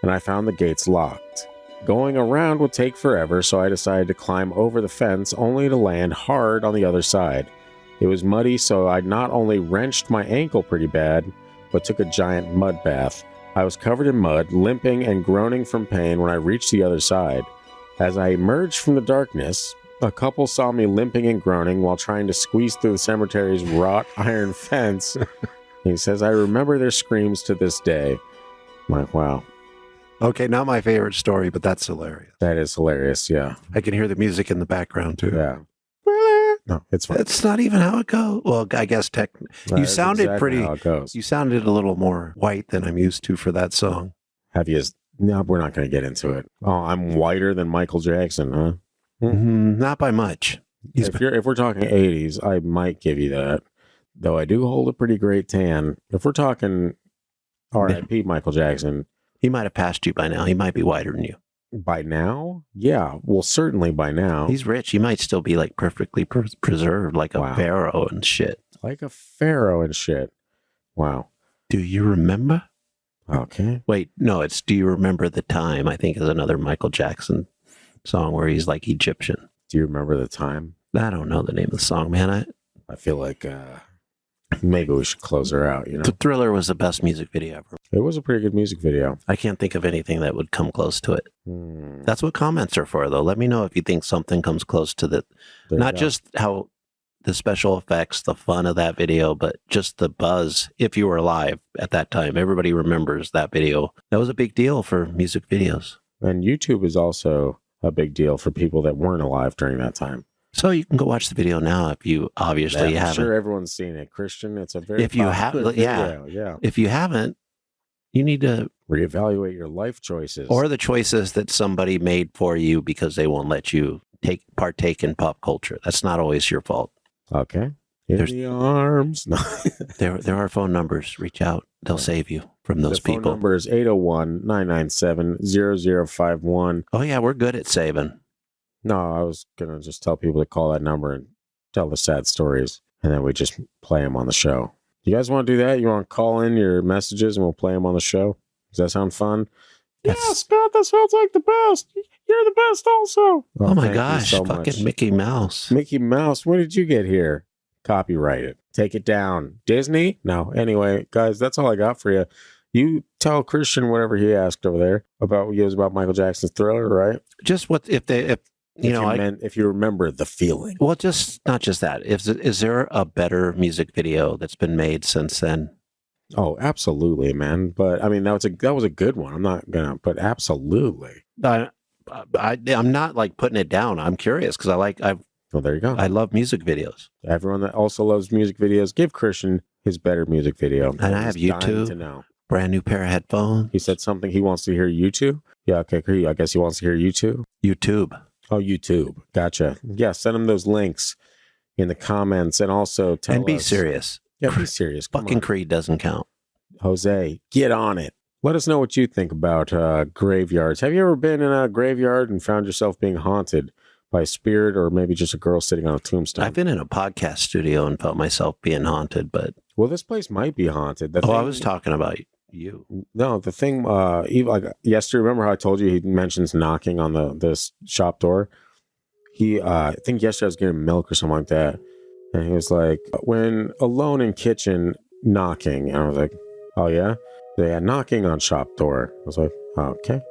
and I found the gates locked. Going around would take forever, so I decided to climb over the fence only to land hard on the other side. It was muddy, so I not only wrenched my ankle pretty bad, but took a giant mud bath. I was covered in mud, limping and groaning from pain when I reached the other side. As I emerged from the darkness, a couple saw me limping and groaning while trying to squeeze through the cemetery's wrought iron fence. He says, I remember their screams to this day. I'm like, wow. Okay, not my favorite story, but that's hilarious. That is hilarious, yeah. I can hear the music in the background, too. Yeah. No, it's fine. It's not even how it goes. Well, I guess you sounded exactly pretty. how it goes. You sounded a little more white than I'm used to for that song. Have you? No, we're not going to get into it. Oh, I'm whiter than Michael Jackson, huh? Not by much. If we're talking 80s, I might give you that. Though I do hold a pretty great tan. If we're talking R.I.P. Michael Jackson, he might have passed you by now. He might be whiter than you. By now? Yeah. Well, certainly by now. He's rich. He might still be like perfectly preserved, like a pharaoh and shit. Like a pharaoh and shit. Wow. Do you remember? Okay. Wait, no, it's Do You Remember the Time, I think is another Michael Jackson song where he's like Egyptian. Do you remember the time? I don't know the name of the song, man. I feel like maybe we should close her out, you know? The Thriller was the best music video ever. It was a pretty good music video. I can't think of anything that would come close to it. That's what comments are for, though. Let me know if you think something comes close to that. Not just how the special effects, the fun of that video, but just the buzz. If you were alive at that time, everybody remembers that video. That was a big deal for music videos. And YouTube is also a big deal for people that weren't alive during that time. So you can go watch the video now if you obviously haven't. I'm sure everyone's seen it, Christian. It's a very if you haven't, yeah. If you haven't, you need to reevaluate your life choices or the choices that somebody made for you because they won't let you partake in pop culture. That's not always your fault. Okay. In the arms. No. There are phone numbers. Reach out. They'll save you from those people. The phone number is 801-997-0051. Oh, yeah, we're good at saving. No, I was going to just tell people to call that number and tell the sad stories, and then we just play them on the show. You guys want to do that? You want to call in your messages and we'll play them on the show? Does that sound fun? Yeah, Scott, that sounds like the best. You're the best also. Oh my gosh, so fucking much. Mickey Mouse. Mickey Mouse, when did you get here? Copyright it. Take it down. Disney? No. Anyway, guys, that's all I got for you. You tell Christian whatever he asked over there about Michael Jackson's Thriller, right? Just what if you remember the feeling. Well, just not just that. Is there a better music video that's been made since then? Oh, absolutely, man. But I mean, that was a good one. I'm not gonna, but absolutely. I'm not like putting it down. I'm curious because well, there you go. I love music videos. Everyone that also loves music videos, give Christian his better music video. And I have YouTube. To know. Brand new pair of headphones. He said something he wants to hear YouTube. Yeah, okay. I guess he wants to hear YouTube. YouTube. Oh, YouTube. Gotcha. Yeah, send him those links in the comments and also tell us. And be serious. Yeah, be serious. Fucking Creed doesn't count. Jose, get on it. Let us know what you think about graveyards. Have you ever been in a graveyard and found yourself being haunted by a spirit or maybe just a girl sitting on a tombstone? I've been in a podcast studio and felt myself being haunted, but... Well, this place might be haunted. I was talking about you. No, the thing, even like yesterday, remember how I told you he mentions knocking on this shop door? I think yesterday I was getting milk or something like that. And he was like, when alone in kitchen, knocking. And I was like, oh yeah? Yeah, knocking on shop door. I was like, oh, okay.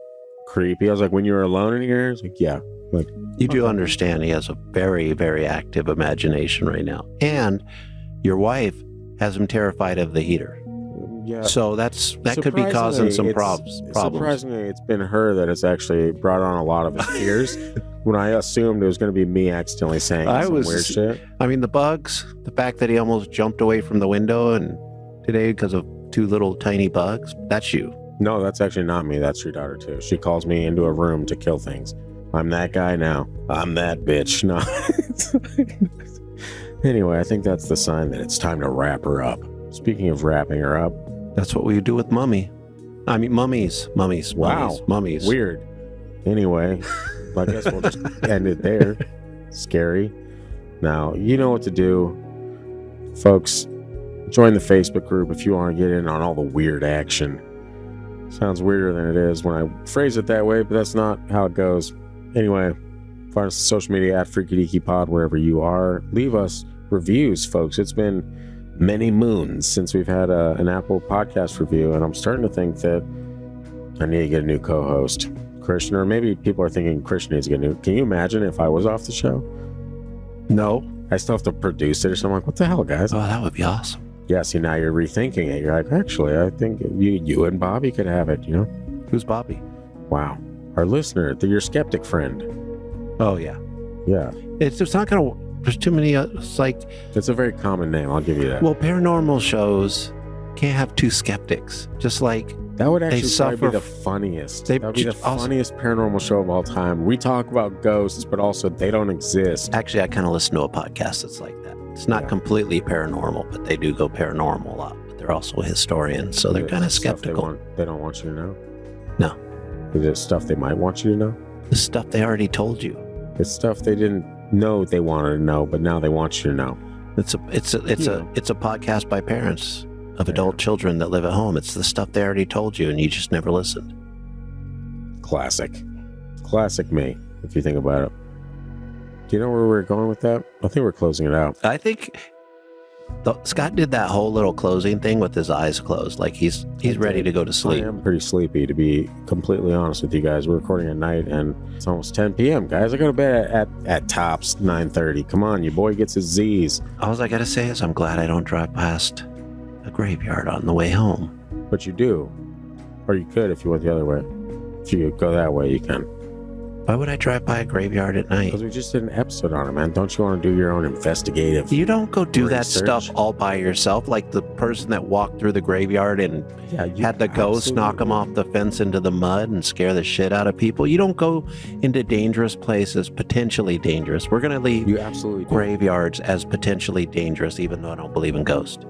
Creepy. I was like, when you're alone in here? I was like, yeah. Like, you do understand he has a very, very active imagination right now. And your wife has him terrified of the heater. Yeah. So that could be causing some problems. Surprisingly, it's been her that has actually brought on a lot of his fears. When I assumed it was going to be me accidentally saying weird shit. I mean, the bugs, the fact that he almost jumped away from the window and today because of 2 little tiny bugs, that's you. No, that's actually not me. That's your daughter too. She calls me into a room to kill things. I'm that guy now. I'm that bitch. No. Anyway, I think that's the sign that it's time to wrap her up. Speaking of wrapping her up. That's what we do with mummies. Wow. Mummies. Weird. Anyway, I guess we'll just end it there. Scary. Now, you know what to do. Folks, join the Facebook group if you want to get in on all the weird action. Sounds weirder than it is when I phrase it that way, but that's not how it goes. Anyway, find us on social media at Freaky Deaky Pod wherever you are. Leave us reviews, folks. It's been many moons since we've had an Apple podcast review, and I'm starting to think that I need to get a new co-host. Christian, or maybe people are thinking Christian needs to get a new. Can you imagine if I was off the show? No. I still have to produce it or something. Like, what the hell, guys? Oh, that would be awesome. Yeah, see, now you're rethinking it. You're like, actually, I think you and Bobby could have it, you know? Who's Bobby? Wow. Our listener, your skeptic friend. Oh, yeah. Yeah. It's not going to... There's too many... it's like... It's a very common name. I'll give you that. Well, paranormal shows can't have two skeptics. Just like... That would actually probably be the funniest. That would be the funniest paranormal show of all time. We talk about ghosts, but also they don't exist. Actually, I kind of listen to a podcast that's like that. It's not completely paranormal, but they do go paranormal a lot. But they're also historians, so they're kind of skeptical. They don't want you to know? No. Is it stuff they might want you to know? The stuff they already told you. It's stuff they didn't know they wanted to know, but now they want you to know. It's a podcast by parents of adult children that live at home. It's the stuff they already told you, and you just never listened. Classic me, if you think about it. Do you know where we're going with that? I think we're closing it out. I think Scott did that whole little closing thing with his eyes closed, like he's ready to go to sleep. I am pretty sleepy, to be completely honest with you guys. We're recording at night, and it's almost 10 p.m., guys. I go to bed at tops 9:30. Come on, your boy gets his Z's. All I gotta say is I'm glad I don't drive past a graveyard on the way home. But you do. Or you could if you went the other way. If you go that way, you can. Why would I drive by a graveyard at night? Because we just did an episode on it, man. Don't you want to do your own investigative You don't go do research? That stuff all by yourself, like the person that walked through the graveyard and had the ghost knock them off the fence into the mud and scare the shit out of people. You don't go into dangerous places, potentially dangerous. We're going to leave graveyards as potentially dangerous, even though I don't believe in ghosts.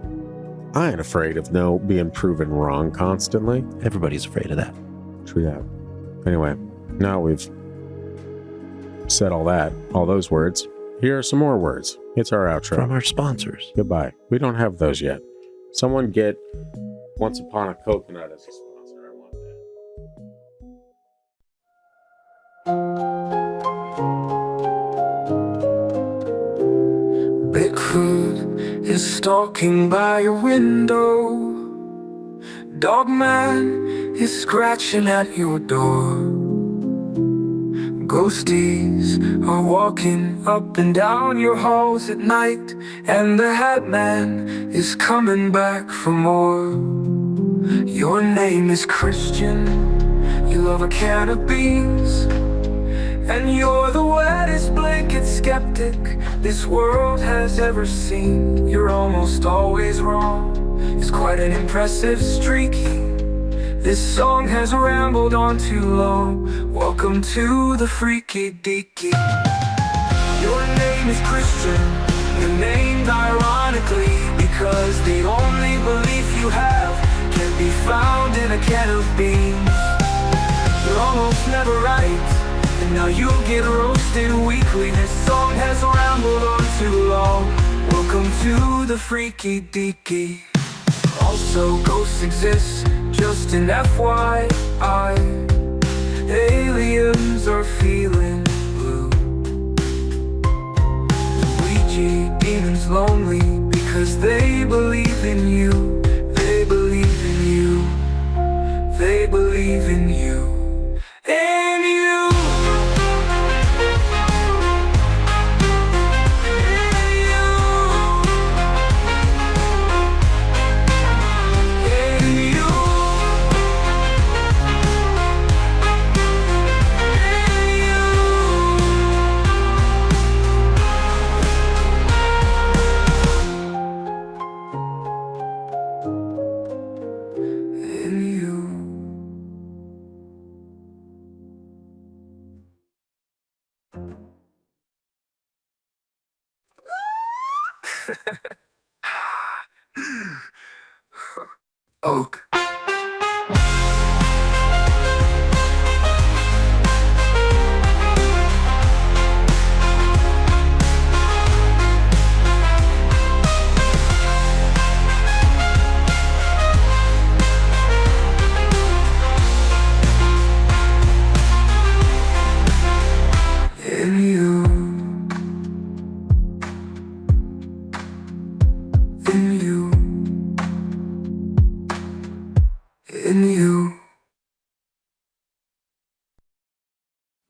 I ain't afraid of being proven wrong constantly. Everybody's afraid of that. True that. Anyway, now we've said all those words. Here are some more words. It's our outro. From our sponsors. Goodbye. We don't have those yet. Someone get Once Upon a Coconut as a sponsor. I want that. Bigfoot is stalking by your window. Dogman is scratching at your door. Ghosties are walking up and down your halls at night, and the Hat Man is coming back for more. Your name is Christian, you love a can of beans, and you're the wettest blanket skeptic this world has ever seen. You're almost always wrong, it's quite an impressive streak. This song has rambled on too long. Welcome to the Freaky Deaky. Your name is Christian, you're named ironically, because the only belief you have can be found in a can of beans. You're almost never right, and now you'll get roasted weekly. This song has rambled on too long. Welcome to the Freaky Deaky. Also, ghosts exist, just an FYI. Aliens are feeling blue. Ouija demons lonely because they believe in you. They believe in you. They believe in you. In you. Oak.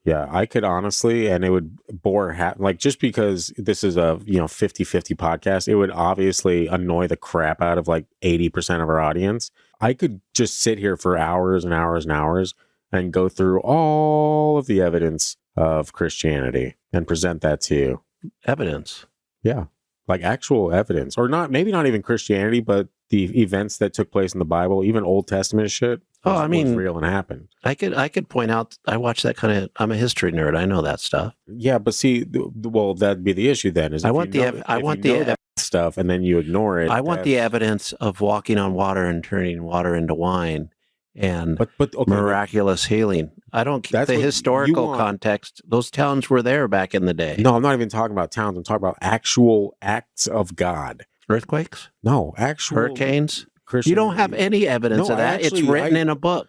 Yeah, I could honestly, and it would bore like just because this is a 50-50 podcast, it would obviously annoy the crap out of like 80% of our audience. I could just sit here for hours and hours and hours and go through all of the evidence of Christianity and present that to you. Evidence. Yeah, like actual evidence, or not, maybe not even Christianity, but the events that took place in the Bible, even Old Testament shit. Was real and happened. I could point out. I watch that kind of. I'm a history nerd. I know that stuff. Yeah, but see, well, that'd be the issue then. Is I want the stuff, and then you ignore it. I want the evidence of walking on water and turning water into wine, and miraculous healing. I don't. The historical context. Those towns were there back in the day. No, I'm not even talking about towns. I'm talking about actual acts of God. Earthquakes? No, actual hurricanes. You don't have any evidence of that. It's written in a book.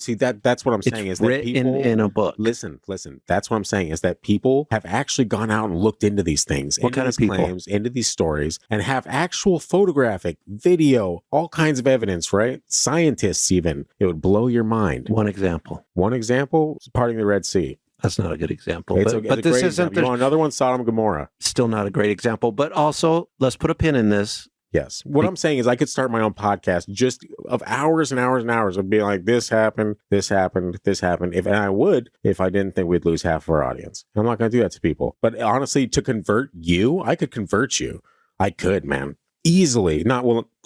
See that's what I'm saying is that written in a book. Listen. That's what I'm saying is that people have actually gone out and looked into these things, what kind of people? Claims, into these stories, and have actual photographic, video, all kinds of evidence, right? Scientists even. It would blow your mind. One example is parting the Red Sea. That's not a good example. But this isn't. You want another one? Sodom and Gomorrah. Still not a great example. But also, let's put a pin in this. Yes. What I'm saying is I could start my own podcast just of hours and hours and hours of being like, this happened, this happened, this happened. And I would if I didn't think we'd lose half of our audience. I'm not going to do that to people. But honestly, to convert you, I could convert you. I could, man. Easily.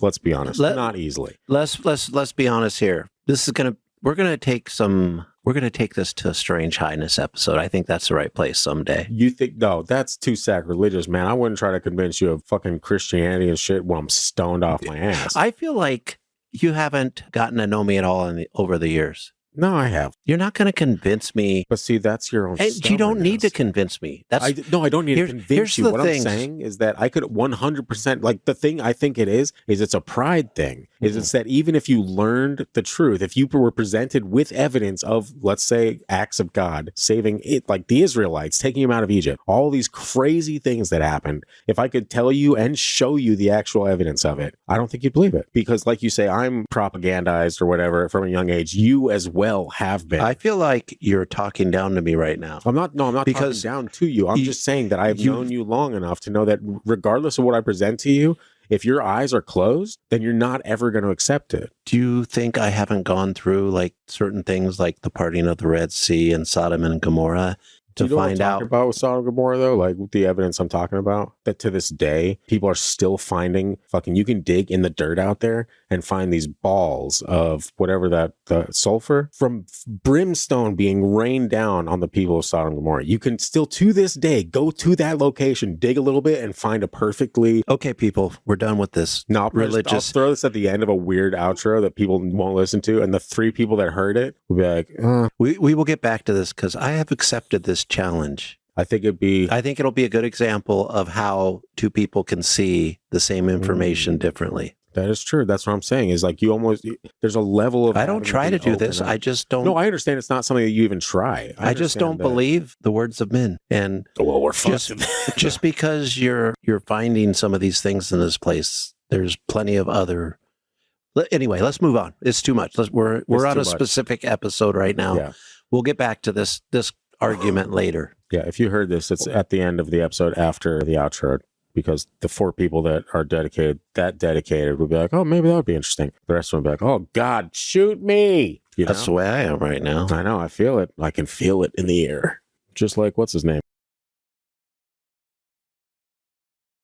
Let's be honest. Not easily. Let's be honest here. We're going to take this to a Strange Highness episode. I think that's the right place someday. You think, no, that's too sacrilegious, man. I wouldn't try to convince you of fucking Christianity and shit when I'm stoned off my ass. I feel like you haven't gotten to know me at all over the years. No, I have. You're not going to convince me. But see, that's your own. You don't need to convince me. I don't need to convince you. What I'm saying is that I could 100%, like the thing I think it is it's a pride thing. It's that even if you learned the truth, if you were presented with evidence of, let's say, acts of God saving it, like the Israelites, taking him out of Egypt, all these crazy things that happened, if I could tell you and show you the actual evidence of it, I don't think you'd believe it. Because like you say, I'm propagandized or whatever from a young age. You as well have been. I feel like you're talking down to me right now. I'm not talking down to you. I'm just saying that I've known you long enough to know that regardless of what I present to you, if your eyes are closed, then you're not ever going to accept it. Do you think I haven't gone through like certain things like the parting of the Red Sea and Sodom and Gomorrah to find out about with Sodom and Gomorrah though, like the evidence I'm talking about, that to this day people are still finding you can dig in the dirt out there and find these balls of whatever the sulfur from brimstone being rained down on the people of Sodom and Gomorrah. You can still to this day go to that location, dig a little bit, and find a perfectly okay. People, we're done with this. No, religious. I'll throw this at the end of a weird outro that people won't listen to, and the 3 people that heard it will be like, We will get back to this because I have accepted this challenge. I think it'll be a good example of how 2 people can see the same information differently. That is true. That's what I'm saying is like there's a level of. I don't try to do this. I just don't. No, I understand it's not something that you even try. I just don't believe the words of men. And we're just because you're finding some of these things in this place, there's plenty of other. Anyway, let's move on. It's too much. We're on a specific episode right now. Yeah. We'll get back to this argument later. Yeah, if you heard this, it's at the end of the episode after the outro, because the 4 people that are dedicated would be like, oh, maybe that would be interesting. The rest of them would be like, oh, God, shoot me. That's the way I am right now. I know. I feel it. I can feel it in the air. Just like, what's his name?